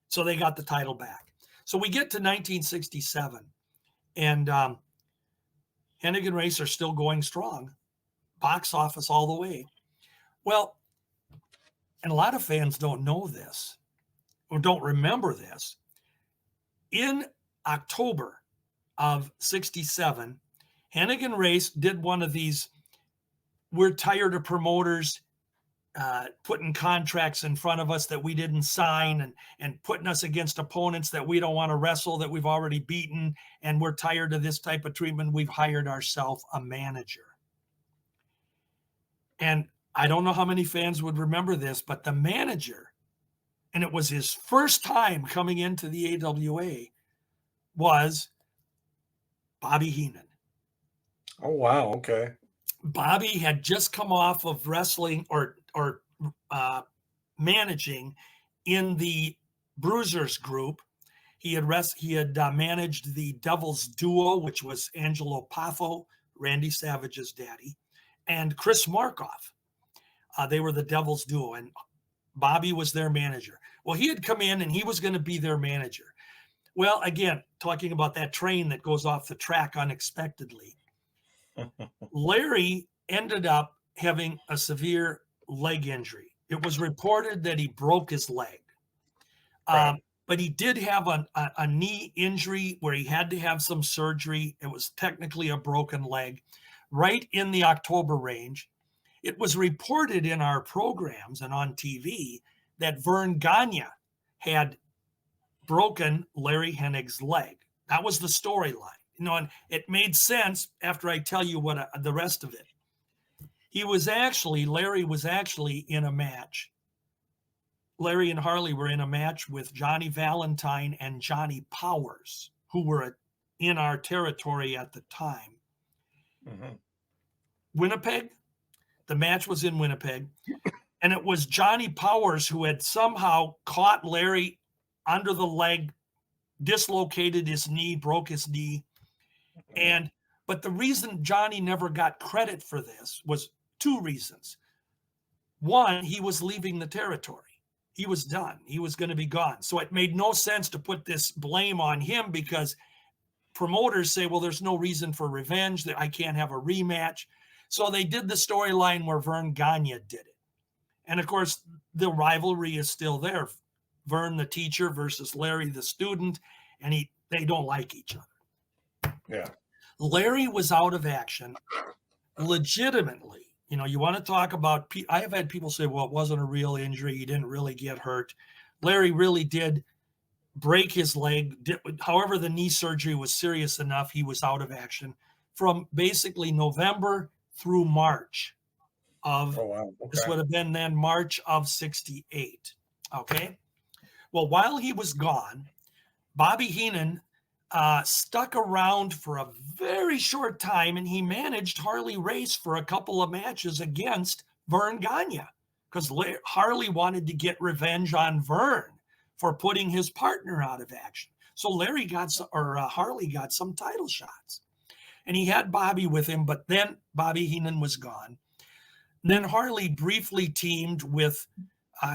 So they got the title back. So we get to 1967, and Hennigan Race are still going strong, box office all the way. Well, and a lot of fans don't know this or don't remember this. In October of 67, Hennigan Race did one of these, we're tired of promoters putting contracts in front of us that we didn't sign and putting us against opponents that we don't want to wrestle, that we've already beaten, and we're tired of this type of treatment. We've hired ourselves a manager. And I don't know how many fans would remember this, but the manager, and it was his first time coming into the AWA, was Bobby Heenan. Oh, wow. Okay. Bobby had just come off of wrestling or managing in the Bruisers group. He had managed the Devil's Duo, which was Angelo Poffo, Randy Savage's daddy, and Chris Markoff. They were the Devil's Duo, and Bobby was their manager. Well, he had come in and he was going to be their manager. Well, again, talking about that train that goes off the track unexpectedly, Larry ended up having a severe leg injury. It was reported that he broke his leg. Right. But he did have a knee injury where he had to have some surgery. It was technically a broken leg. Right in the October range, it was reported in our programs and on TV that Vern Gagne had broken Larry Hennig's leg. That was the storyline. And it made sense after I tell you what the rest of it. Larry was actually in a match. Larry and Harley were in a match with Johnny Valentine and Johnny Powers, who were in our territory at the time. Mm-hmm. Winnipeg. The match was in Winnipeg. And it was Johnny Powers who had somehow caught Larry under the leg, dislocated his knee, broke his knee. But the reason Johnny never got credit for this was two reasons. One, he was leaving the territory. He was done. He was going to be gone. So it made no sense to put this blame on him because promoters say, well, there's no reason for revenge, that I can't have a rematch. So they did the storyline where Vern Gagne did it. And of course, the rivalry is still there. Vern, the teacher, versus Larry, the student, and they don't like each other. Yeah. Larry was out of action legitimately. You want to talk about, I have had people say, well, it wasn't a real injury. He didn't really get hurt. Larry really did break his leg. However, the knee surgery was serious enough. He was out of action from basically November through March of, This would have been then March of 68. Okay. Well, while he was gone, Bobby Heenan stuck around for a very short time, and he managed Harley Race for a couple of matches against Vern Gagne because Harley wanted to get revenge on Vern for putting his partner out of action. So Harley got some title shots, and he had Bobby with him, but then Bobby Heenan was gone. Then Harley briefly teamed with,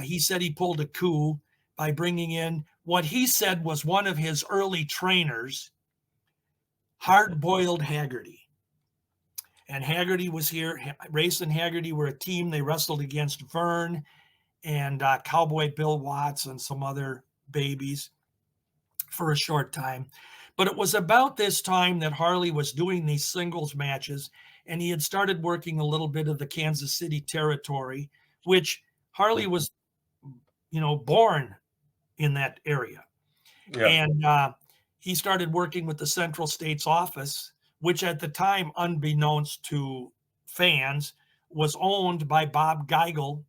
he said he pulled a coup by bringing in what he said was one of his early trainers, Hard-Boiled Haggerty. And Haggerty was here. Race and Haggerty were a team. They wrestled against Vern and Cowboy Bill Watts and some other babies for a short time. But it was about this time that Harley was doing these singles matches, and he had started working a little bit of the Kansas City territory, which Harley was, born in that area. Yeah. And he started working with the Central States office, which at the time, unbeknownst to fans, was owned by Bob Geigel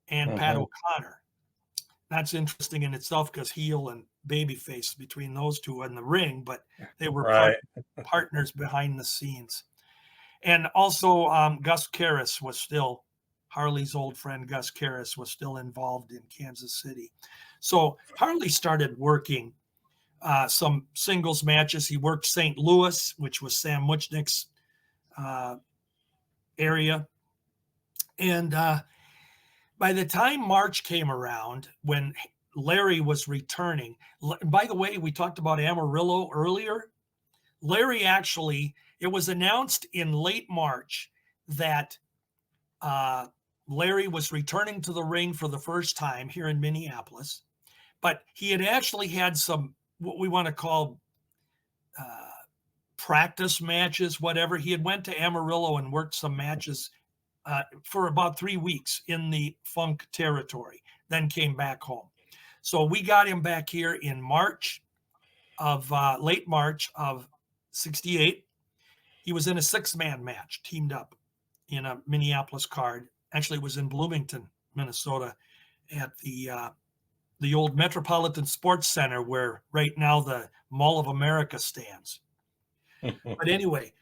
and Pat O'Connor. That's interesting in itself because heel and babyface between those two in the ring, but they were partners behind the scenes. And also Gus Karras was still, Harley's old friend Gus Karras was still involved in Kansas City. So Harley started working some singles matches. He worked St. Louis, which was Sam Muchnick's area. And by the time March came around, when Larry was returning, by the way, we talked about Amarillo earlier. Larry actually, it was announced in late March that Larry was returning to the ring for the first time here in Minneapolis, but he had actually had some, what we want to call practice matches, whatever. He had went to Amarillo and worked some matches for about 3 weeks in the Funk territory, then came back home. So we got him back here in March of late March of 68. He was in a 6-man match, teamed up in a Minneapolis card. Actually, it was in Bloomington, Minnesota, at the old Metropolitan Sports Center, where right now the Mall of America stands. But anyway,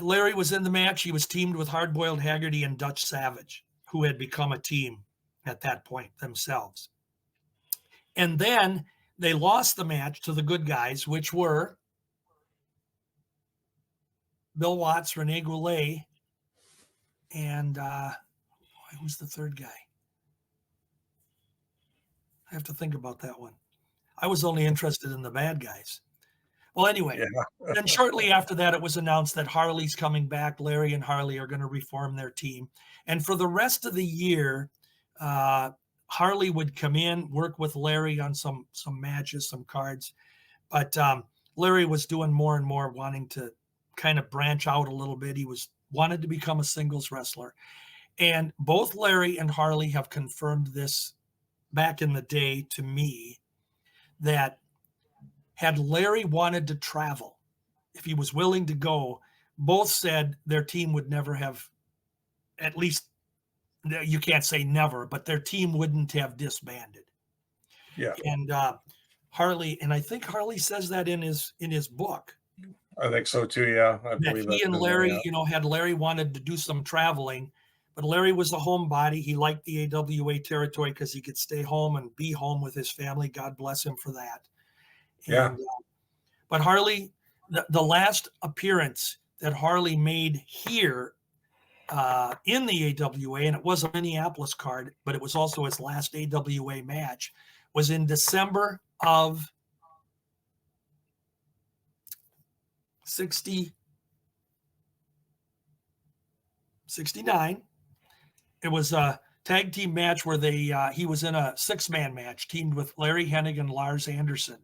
Larry was in the match. He was teamed with Hardboiled Haggerty and Dutch Savage, who had become a team at that point themselves. And then they lost the match to the good guys, which were Bill Watts, Rene Goulet, and who's the third guy? I have to think about that one. I was only interested in the bad guys. Well, anyway, then shortly after that, it was announced that Harley's coming back. Larry and Harley are going to reform their team. And for the rest of the year, Harley would come in, work with Larry on some matches, some cards. But Larry was doing more and more, wanting to kind of branch out a little bit. He wanted to become a singles wrestler. And both Larry and Harley have confirmed this back in the day to me, that had Larry wanted to travel, if he was willing to go, both said their team would never have, at least you can't say never, but their team wouldn't have disbanded. Yeah. And Harley, and I think Harley says that in his book. I think so too. Yeah. I believe he and Larry, had Larry wanted to do some traveling, but Larry was a homebody. He liked the AWA territory because he could stay home and be home with his family. God bless him for that. Yeah. And, but Harley, the last appearance that Harley made here in the AWA, and it was a Minneapolis card, but it was also his last AWA match, was in December of 69. It was a tag team match where he was in a 6-man match, teamed with Larry Hennigan, Lars Anderson,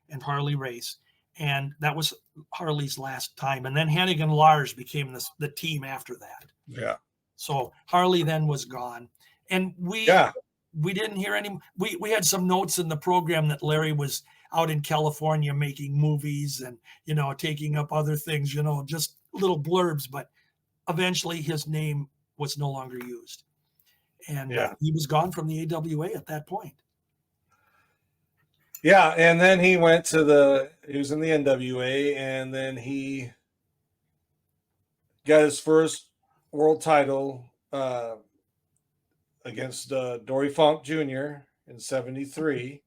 and Harley Race. And that was Harley's last time. And then Hennigan and Lars became the team after that. Yeah. So Harley then was gone. And we didn't hear any. We had some notes in the program that Larry was out in California making movies and, taking up other things, just little blurbs. But eventually his name was no longer used. And he was gone from the AWA at that point. Yeah, and then he went to he was in the NWA, and then he got his first world title against Dory Funk Jr. in 73.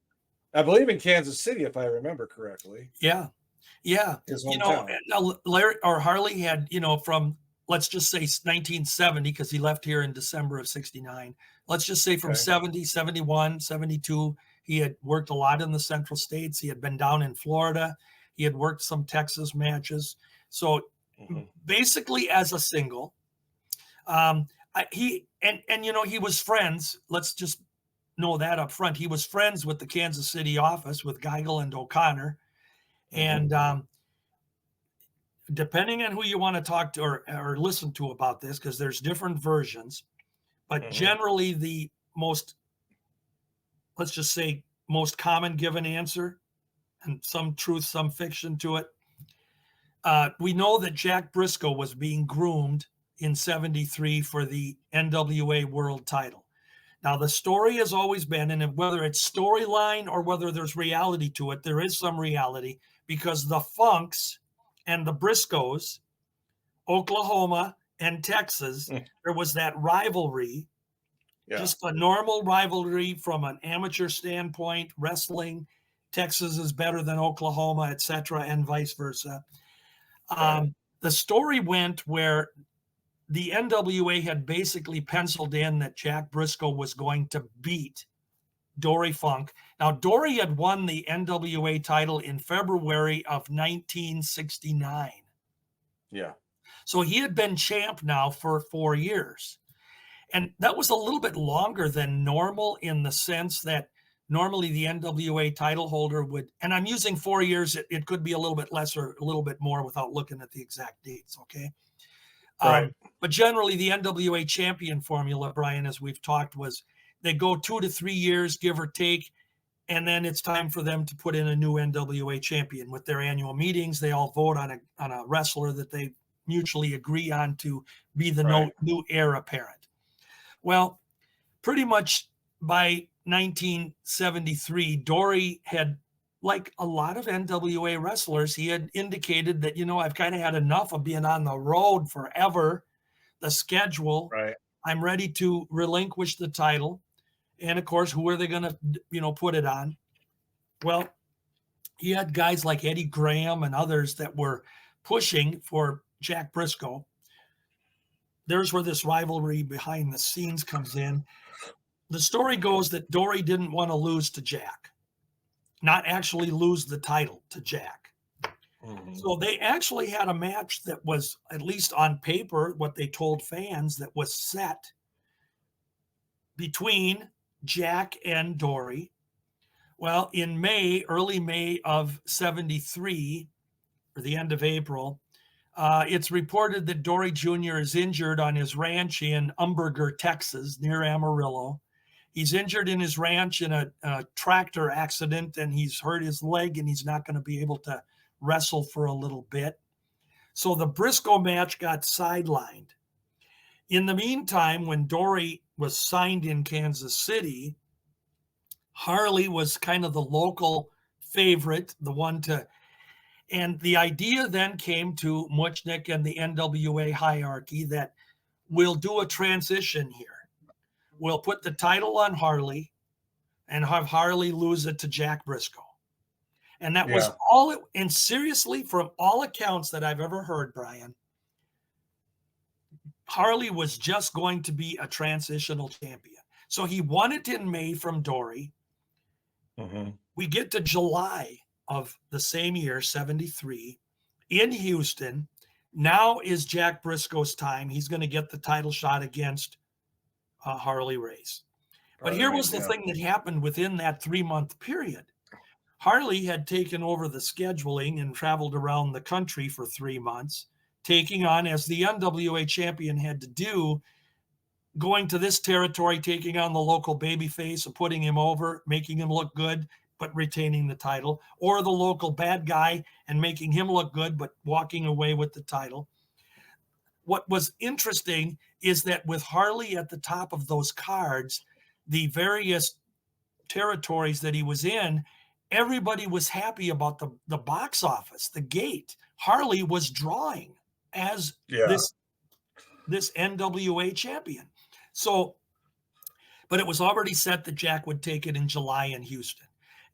I believe in Kansas City, if I remember correctly. Yeah. His hometown. Larry or Harley had, from, let's just say 1970, because he left here in December of 69. Let's just say from 70, 71, 72, he had worked a lot in the Central States. He had been down in Florida. He had worked some Texas matches. So basically as a single, he was friends. Let's just know that up front. He was friends with the Kansas City office with Geigel and O'Connor. And depending on who you want to talk to or listen to about this, because there's different versions, but generally the most, let's just say, most common given answer, and some truth, some fiction to it. We know that Jack Briscoe was being groomed in 73 for the NWA world title. Now, the story has always been, and whether it's storyline or whether there's reality to it, there is some reality, because the Funks and the Briscoes, Oklahoma and Texas, there was that rivalry. Just a normal rivalry from an amateur standpoint, wrestling. Texas is better than Oklahoma, etc., and vice versa. Right. The story went where the NWA had basically penciled in that Jack Briscoe was going to beat Dory Funk. Now, Dory had won the NWA title in February of 1969. Yeah. So he had been champ now for 4 years. And that was a little bit longer than normal in the sense that normally the NWA title holder would, and I'm using 4 years, it could be a little bit less or a little bit more without looking at the exact dates, okay? Right. But generally, the NWA champion formula, Brian, as we've talked, was they go 2 to 3 years, give or take, and then it's time for them to put in a new NWA champion. With their annual meetings, they all vote on a wrestler that they mutually agree on to be the new heir apparent. Well, pretty much by 1973, Dory had, like a lot of NWA wrestlers, he had indicated that, I've kind of had enough of being on the road forever. The schedule, Right. I'm ready to relinquish the title. And of course, who are they going to, put it on? Well, he had guys like Eddie Graham and others that were pushing for Jack Briscoe. There's where this rivalry behind the scenes comes in. The story goes that Dory didn't want to lose to Jack, not actually lose the title to Jack. Mm-hmm. So they actually had a match that was, at least on paper, what they told fans, that was set between Jack and Dory. Well, in early May of 73, or the end of April, it's reported that Dory Jr. is injured on his ranch in Umberger, Texas, near Amarillo. He's injured in his ranch in a tractor accident, and he's hurt his leg, and he's not going to be able to wrestle for a little bit. So the Briscoe match got sidelined. In the meantime, when Dory was signed in Kansas City, Harley was kind of the local favorite, the one to, and the idea then came to Muchnick and the NWA hierarchy that we'll do a transition here. We'll put the title on Harley and have Harley lose it to Jack Briscoe. And that was all it, and seriously, from all accounts that I've ever heard, Brian, Harley was just going to be a transitional champion. So he won it in May from Dory. Mm-hmm. We get to July of the same year, 73, in Houston. Now is Jack Briscoe's time. He's going to get the title shot against Harley Race. But here was the thing that happened within that 3-month period. Harley had taken over the scheduling and traveled around the country for 3 months, taking on, as the NWA champion had to do, going to this territory, taking on the local babyface and putting him over, making him look good, but retaining the title, or the local bad guy and making him look good, but walking away with the title. What was interesting is that with Harley at the top of those cards, the various territories that he was in, everybody was happy about the box office, the gate. Harley was drawing as this NWA champion. So, but it was already set that Jack would take it in July in Houston.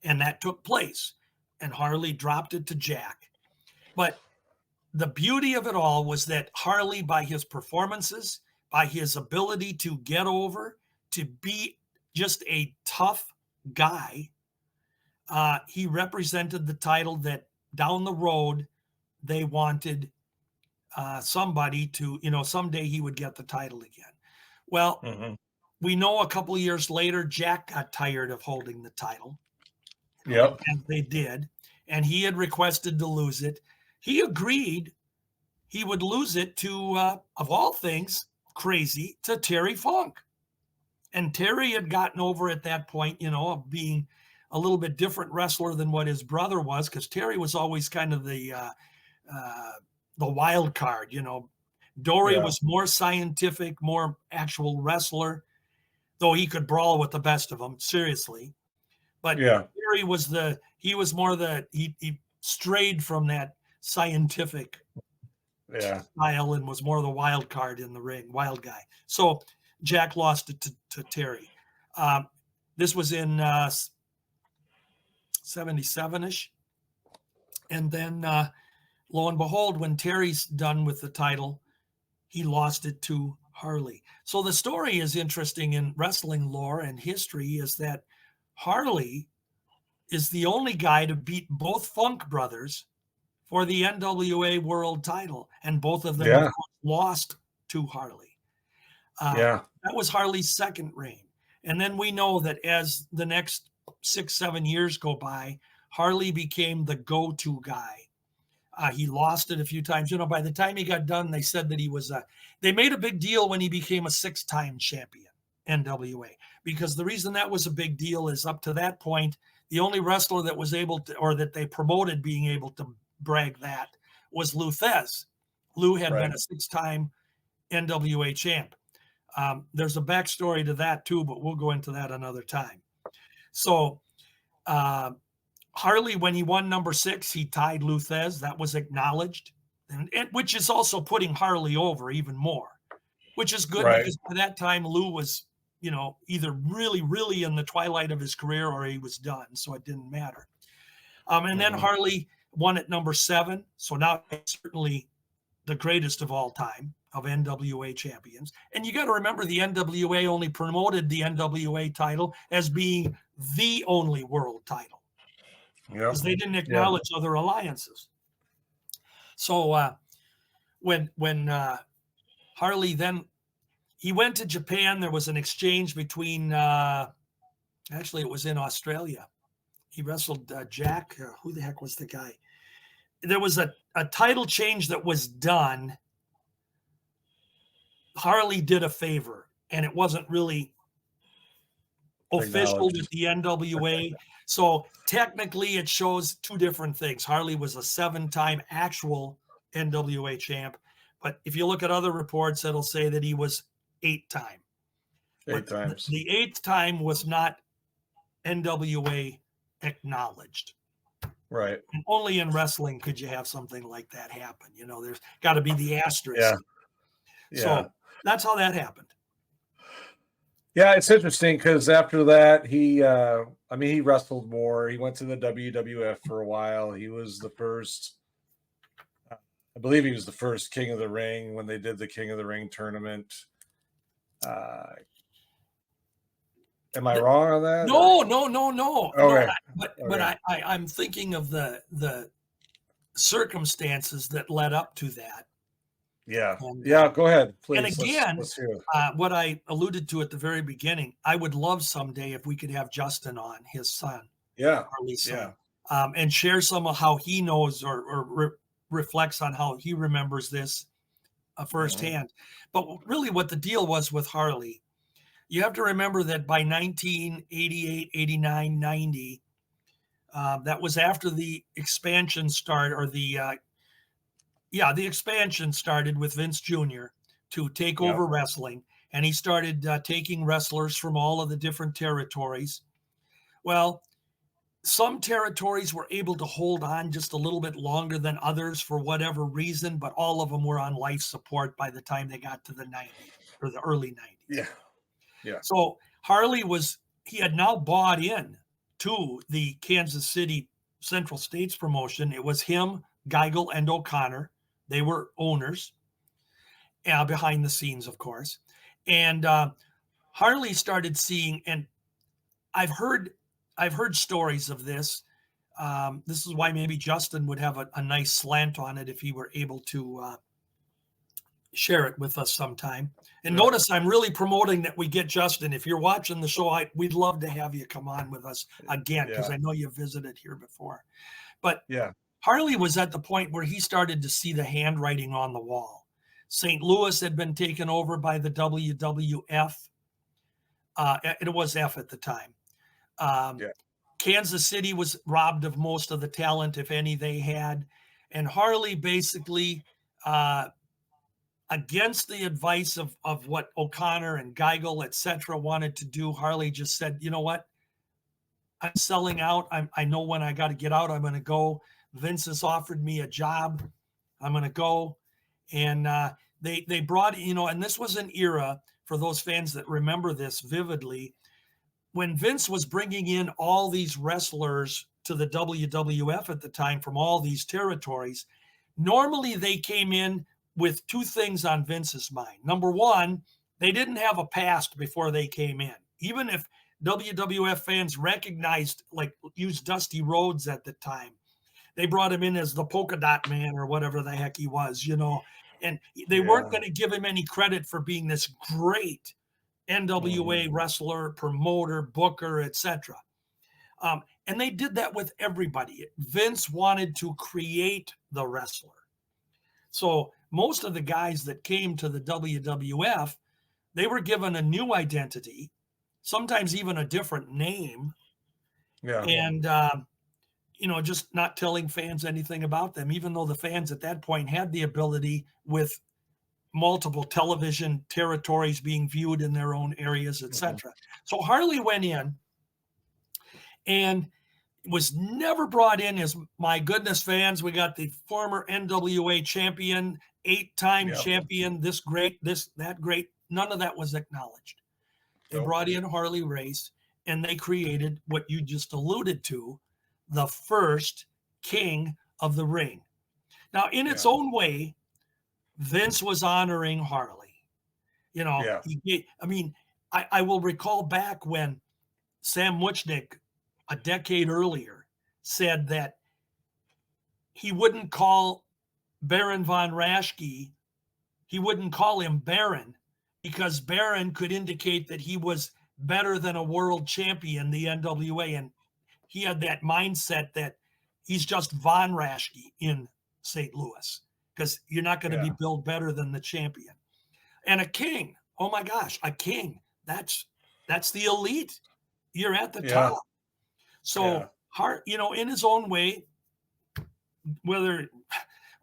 And that took place. And Harley dropped it to Jack. But the beauty of it all was that Harley, by his performances, by his ability to get over, to be just a tough guy, he represented the title that down the road they wanted somebody to, someday he would get the title again. Well, we know a couple of years later, Jack got tired of holding the title. Yep. And they did. And he had requested to lose it. He agreed he would lose it to, of all things, crazy, to Terry Funk. And Terry had gotten over at that point, of being a little bit different wrestler than what his brother was, because Terry was always kind of the wild card, Dory was more scientific, more actual wrestler, though he could brawl with the best of them, seriously. But Terry was he strayed from that scientific style and was more the wild card in the ring, wild guy. So Jack lost it to Terry. This was in 77-ish. And then lo and behold, when Terry's done with the title, he lost it to Harley. So the story is interesting in wrestling lore and history, is that Harley is the only guy to beat both Funk brothers for the NWA World title, and both of them of course, lost to Harley. That was Harley's second reign. And then we know that as the next 6-7 years go by, Harley became the go-to guy. He lost it a few times. By the time he got done, they said that he was they made a big deal when he became a 6-time champion, NWA, because the reason that was a big deal is up to that point, the only wrestler that was able to, or that they promoted being able to brag that, was Lou Thez. Lou had been a 6-time NWA champ. There's a backstory to that too, but we'll go into that another time. So Harley, when he won number 6, he tied Lou Thez. That was acknowledged, and which is also putting Harley over even more, which is good because by that time Lou was, either really, really in the twilight of his career or he was done. So it didn't matter. And then Harley won at number 7. So now it's certainly the greatest of all time of NWA champions. And you got to remember, the NWA only promoted the NWA title as being the only world title, because they didn't acknowledge other alliances. So when Harley then, he went to Japan, there was an exchange between, actually it was in Australia. He wrestled Jack, who the heck was the guy? There was a title change that was done. Harley did a favor, and it wasn't really official with the NWA. So technically it shows two different things. Harley was a 7-time actual NWA champ, but if you look at other reports, it'll say that he was 8-time. 8 times. The 8th time was not NWA acknowledged. Right. And only in wrestling could you have something like that happen. There's got to be the asterisk. Yeah. So that's how that happened. Yeah, it's interesting because after that, he wrestled more. He went to the WWF for a while. He was the first, I believe he was the first King of the Ring when they did the King of the Ring tournament. Am I wrong on that? No. Okay. But I'm thinking of the circumstances that led up to that. Yeah. And, go ahead, please. And again, let's hear it. What I alluded to at the very beginning, I would love someday if we could have Justin on, his son. Harley's son, and share some of how he knows or reflects on how he remembers this firsthand. But really what the deal was with Harley, you have to remember that by 1988, 89, 90, that was after the expansion started, or the expansion started with Vince Jr. to take over wrestling. And he started taking wrestlers from all of the different territories. Well, some territories were able to hold on just a little bit longer than others for whatever reason, but all of them were on life support by the time they got to the 90s or the early 90s. Yeah. So Harley he had now bought in to the Kansas City Central States promotion. It was him, Geigel, and O'Connor. They were owners behind the scenes, of course. And Harley started seeing, and I've heard stories of this. This is why maybe Justin would have a nice slant on it if he were able to share it with us sometime. And notice I'm really promoting that we get Justin. If you're watching the show, we'd love to have you come on with us again, because I know you visited here before. But Harley was at the point where he started to see the handwriting on the wall. St. Louis had been taken over by the WWF. It was F at the time. Kansas City was robbed of most of the talent, if any they had. And Harley basically, against the advice of what O'Connor and Geigel, etc., wanted to do, Harley just said, you know what? I'm selling out. I know when I got to get out, I'm going to go. Vince has offered me a job. I'm going to go. And they brought, and this was an era, for those fans that remember this vividly, when Vince was bringing in all these wrestlers to the WWF at the time from all these territories, normally they came in with two things on Vince's mind. Number one, they didn't have a past before they came in. Even if WWF fans recognized, like, used Dusty Rhodes at the time, they brought him in as the Polka Dot Man or whatever the heck he was, and they weren't going to give him any credit for being this great NWA wrestler, promoter, booker, etc. And they did that with everybody. Vince wanted to create the wrestler. So most of the guys that came to the WWF, they were given a new identity, sometimes even a different name. Yeah. And, just not telling fans anything about them, even though the fans at that point had the ability, with multiple television territories being viewed in their own areas, etc. So Harley went in and was never brought in as, my goodness, fans, we got the former NWA champion, 8-time champion, this great, that great. None of that was acknowledged. They brought in Harley Race, and they created what you just alluded to, the first king of the ring. Now, in its own way, Vince was honoring Harley. I will recall back when Sam Muchnick, a decade earlier, said that he wouldn't call Baron von Raschke, he wouldn't call him Baron, because Baron could indicate that he was better than a world champion, the NWA. And he had that mindset that he's just Von Raschke in St. Louis, because you're not going to be billed better than the champion. And a king, oh my gosh, a king, that's the elite. You're at the top. So, in his own way, whether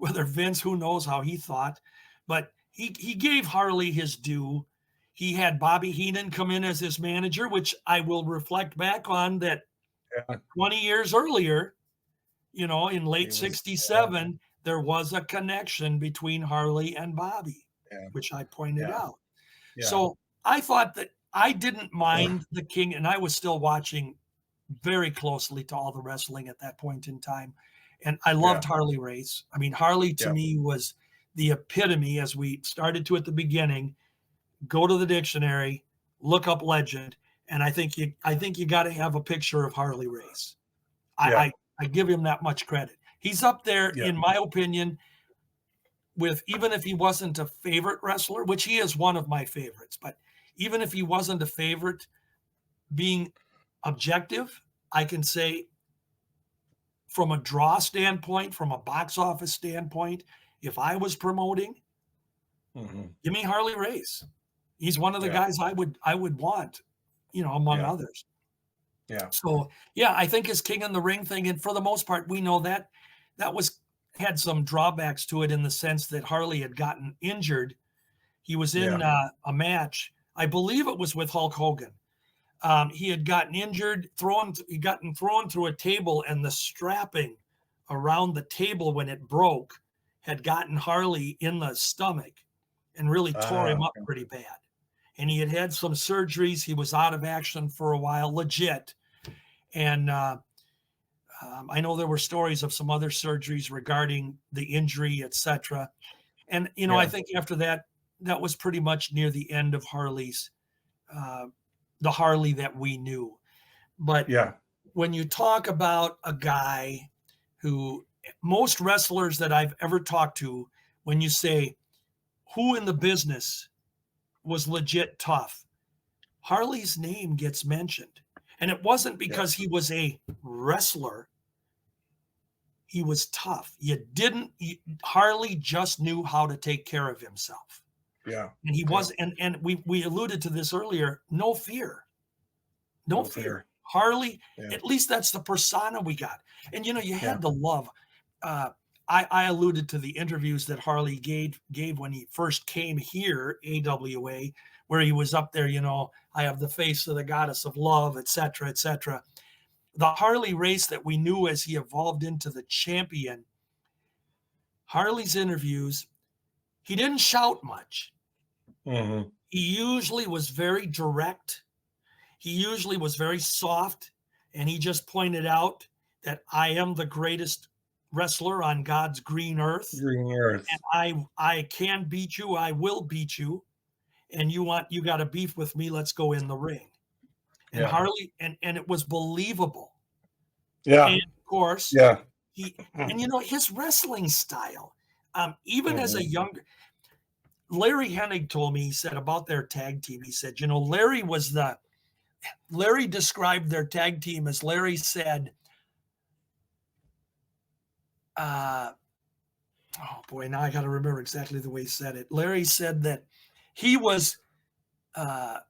Vince, who knows how he thought, but he gave Harley his due. He had Bobby Heenan come in as his manager, which I will reflect back on that 20 years earlier, in late 67, there was a connection between Harley and Bobby, which I pointed out. So I thought that I didn't mind the king, and I was still watching very closely to all the wrestling at that point in time. And I loved Harley Race. I mean, Harley to me was the epitome, as we started to at the beginning. Go to the dictionary, look up legend, and I think you got to have a picture of Harley Race. I give him that much credit. He's up there, in my opinion, with, even if he wasn't a favorite wrestler, which he is one of my favorites, but even if he wasn't a favorite, being objective, I can say, from a draw standpoint, from a box office standpoint, if I was promoting, give me Harley Race. He's one of the guys I would want, among others. Yeah. So I think his King in the Ring thing, and for the most part, we know that had some drawbacks to it, in the sense that Harley had gotten injured. He was in a match, I believe it was with Hulk Hogan. He had gotten injured, thrown through a table, and the strapping around the table, when it broke, had gotten Harley in the stomach and really tore him up pretty bad. And he had had some surgeries. He was out of action for a while, legit. And I know there were stories of some other surgeries regarding the injury, etc. And, I think after that was pretty much near the end of Harley's, the Harley that we knew. But when you talk about a guy who, most wrestlers that I've ever talked to, when you say who in the business was legit tough, Harley's name gets mentioned. And it wasn't because he was a wrestler. He was tough. Harley just knew how to take care of himself. Yeah. And he was, and we alluded to this earlier, no fear. No fear. Harley, at least that's the persona we got. And, you had the love. I alluded to the interviews that Harley gave when he first came here, AWA, where he was up there, I have the face of the goddess of love, etc., etc. The Harley Race that we knew as he evolved into the champion, Harley's interviews, he didn't shout much. He usually was very direct. He usually was very soft, and he just pointed out that I am the greatest wrestler on God's green earth, Green Earth. and I can beat you. I will beat you. And you got a beef with me. Let's go in the ring. And Yeah. Harley, and it was believable. Yeah. And of course, Yeah. and his wrestling style, even as a Mhm. younger, Larry Hennig told me, he said about their tag team, he said, Larry described their tag team as Larry said, oh boy, now I got to remember exactly the way he said it. Larry said that he was, I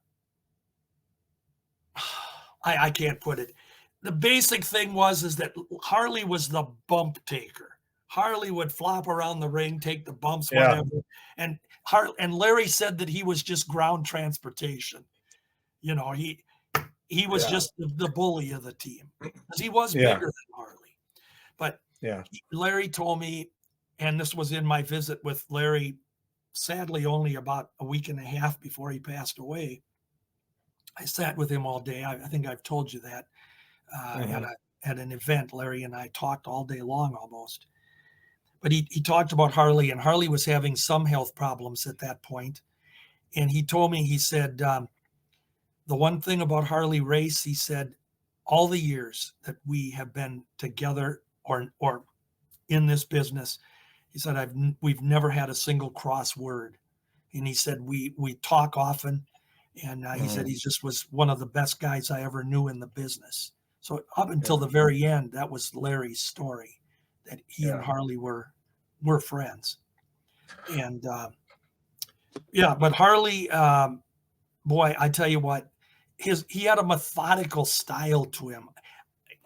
can't put it. The basic thing is that Harley was the bump taker. Harley would flop around the ring, take the bumps, Yeah. whatever. And Larry said that he was just ground transportation. He was just the bully of the team because he was Yeah. bigger than Harley. But Yeah. Larry told me, and this was in my visit with Larry, sadly only about a week and a half before he passed away. I sat with him all day. I think I've told you that at an event. Larry and I talked all day long almost. But he talked about Harley, and Harley was having some health problems at that point. And he told me, he said, the one thing about Harley Race, he said, all the years that we have been together or in this business, he said, we've never had a single cross word. And he said, we talk often. And he said, he just was one of the best guys I ever knew in the business. So up until the very end, that was Larry's story, that he and Harley were friends. And but Harley, boy, I tell you what, he had a methodical style to him.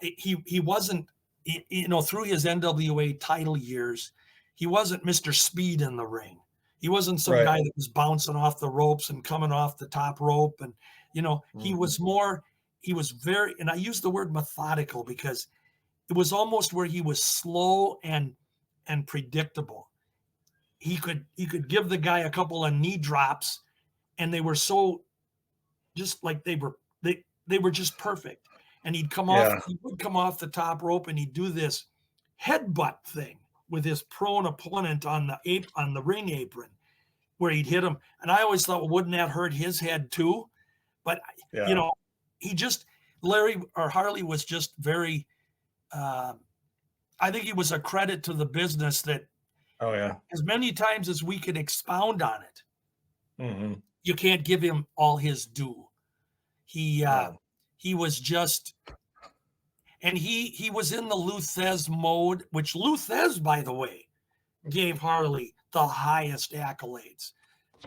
He wasn't, through his NWA title years, he wasn't Mr. Speed in the ring. He wasn't some guy that was bouncing off the ropes and coming off the top rope. And, he was very, and I use the word methodical because it was almost where he was slow and predictable. He could give the guy a couple of knee drops and they were so just like they were just perfect. And he would come off the top rope and he'd do this headbutt thing with his prone opponent on the ring apron, where he'd hit him. And I always thought, well, wouldn't that hurt his head too? But Harley was just very. I think he was a credit to the business that. Oh yeah. As many times as we could expound on it, you can't give him all his due. He was just. And he was in the Lou Thez mode, which Lou Thez, by the way, gave Harley the highest accolades.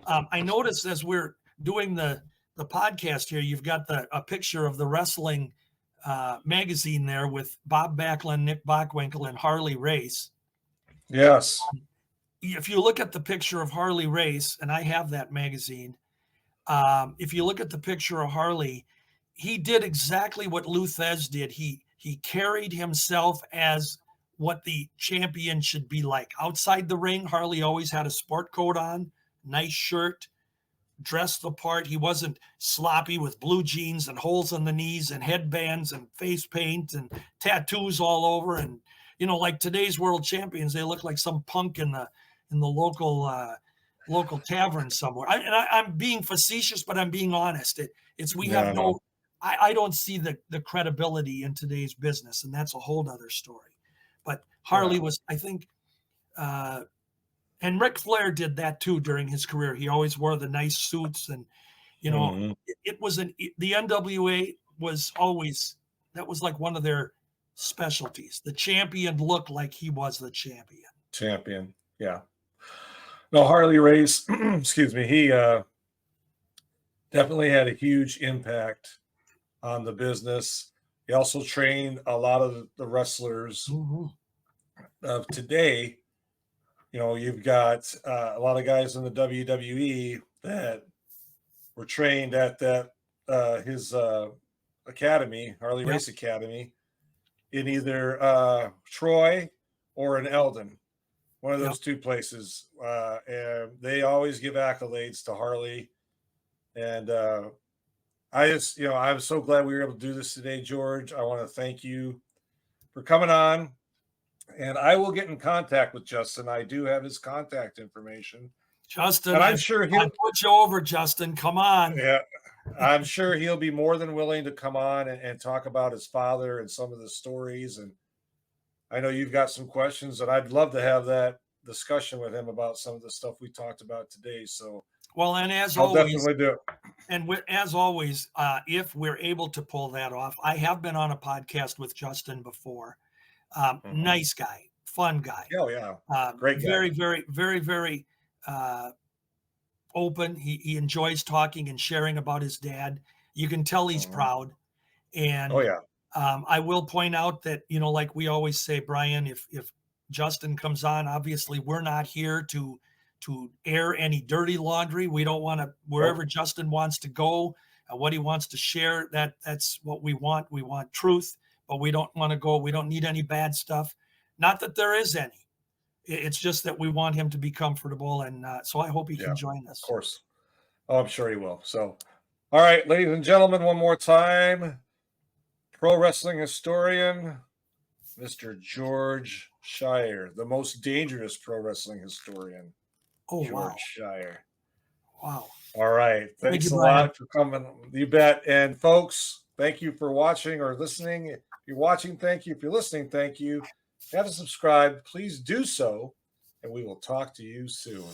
I noticed as we're doing the podcast here, you've got a picture of the wrestling magazine there with Bob Backlund, Nick Bockwinkel, and Harley Race. Yes. If you look at the picture of Harley Race, and I have that magazine, if you look at the picture of Harley, he did exactly what Lou Thez did. He carried himself as what the champion should be like. Outside the ring, Harley always had a sport coat on, nice shirt, dressed the part. He wasn't sloppy with blue jeans and holes in the knees and headbands and face paint and tattoos all over. And, like today's world champions, they look like some punk in the local tavern somewhere. I'm being facetious, but I'm being honest. I don't see the credibility in today's business, and that's a whole nother story. But Harley was, I think, and Ric Flair did that too during his career. He always wore the nice suits, and it was the NWA was always, that was like one of their specialties. The champion looked like he was the champion. Yeah. No, Harley Race, excuse me, he definitely had a huge impact on the business. He also trained a lot of the wrestlers of today. You've got a lot of guys in the WWE that were trained at his academy, Harley Race Academy, in either Troy or in Eldon, one of those two places. And they always give accolades to Harley. And I'm so glad we were able to do this today, George. I want to thank you for coming on. And I will get in contact with Justin. I do have his contact information. Justin, And I'm sure I he'll put you over, Justin. Come on. Yeah, I'm sure he'll be more than willing to come on and talk about his father and some of the stories. And I know you've got some questions, and I'd love to have that discussion with him about some of the stuff we talked about today. So, Well, and as I'll always, definitely do it. and as always, if we're able to pull that off, I have been on a podcast with Justin before. Nice guy, fun guy. Oh yeah, great guy. Very, very, very, very open. He enjoys talking and sharing about his dad. You can tell he's proud. And Oh yeah, I will point out that, like we always say, Brian, if Justin comes on, obviously we're not here to air any dirty laundry. We don't want to, wherever Justin wants to go, what he wants to share, that's what we want. We want truth, but we don't want to go, we don't need any bad stuff. Not that there is any. It's just that we want him to be comfortable. And so I hope he can join us. of course. Oh, I'm sure he will. So, all right, ladies and gentlemen, one more time. Pro wrestling historian, Mr. George Schire, the most dangerous pro wrestling historian. Oh, George wow. Schire. Wow. All right. Thanks a Brian. lot for coming. You bet. And folks, thank you for watching or listening. If you're watching, thank you. If you're listening, thank you. If you haven't subscribed, please do so. And we will talk to you soon.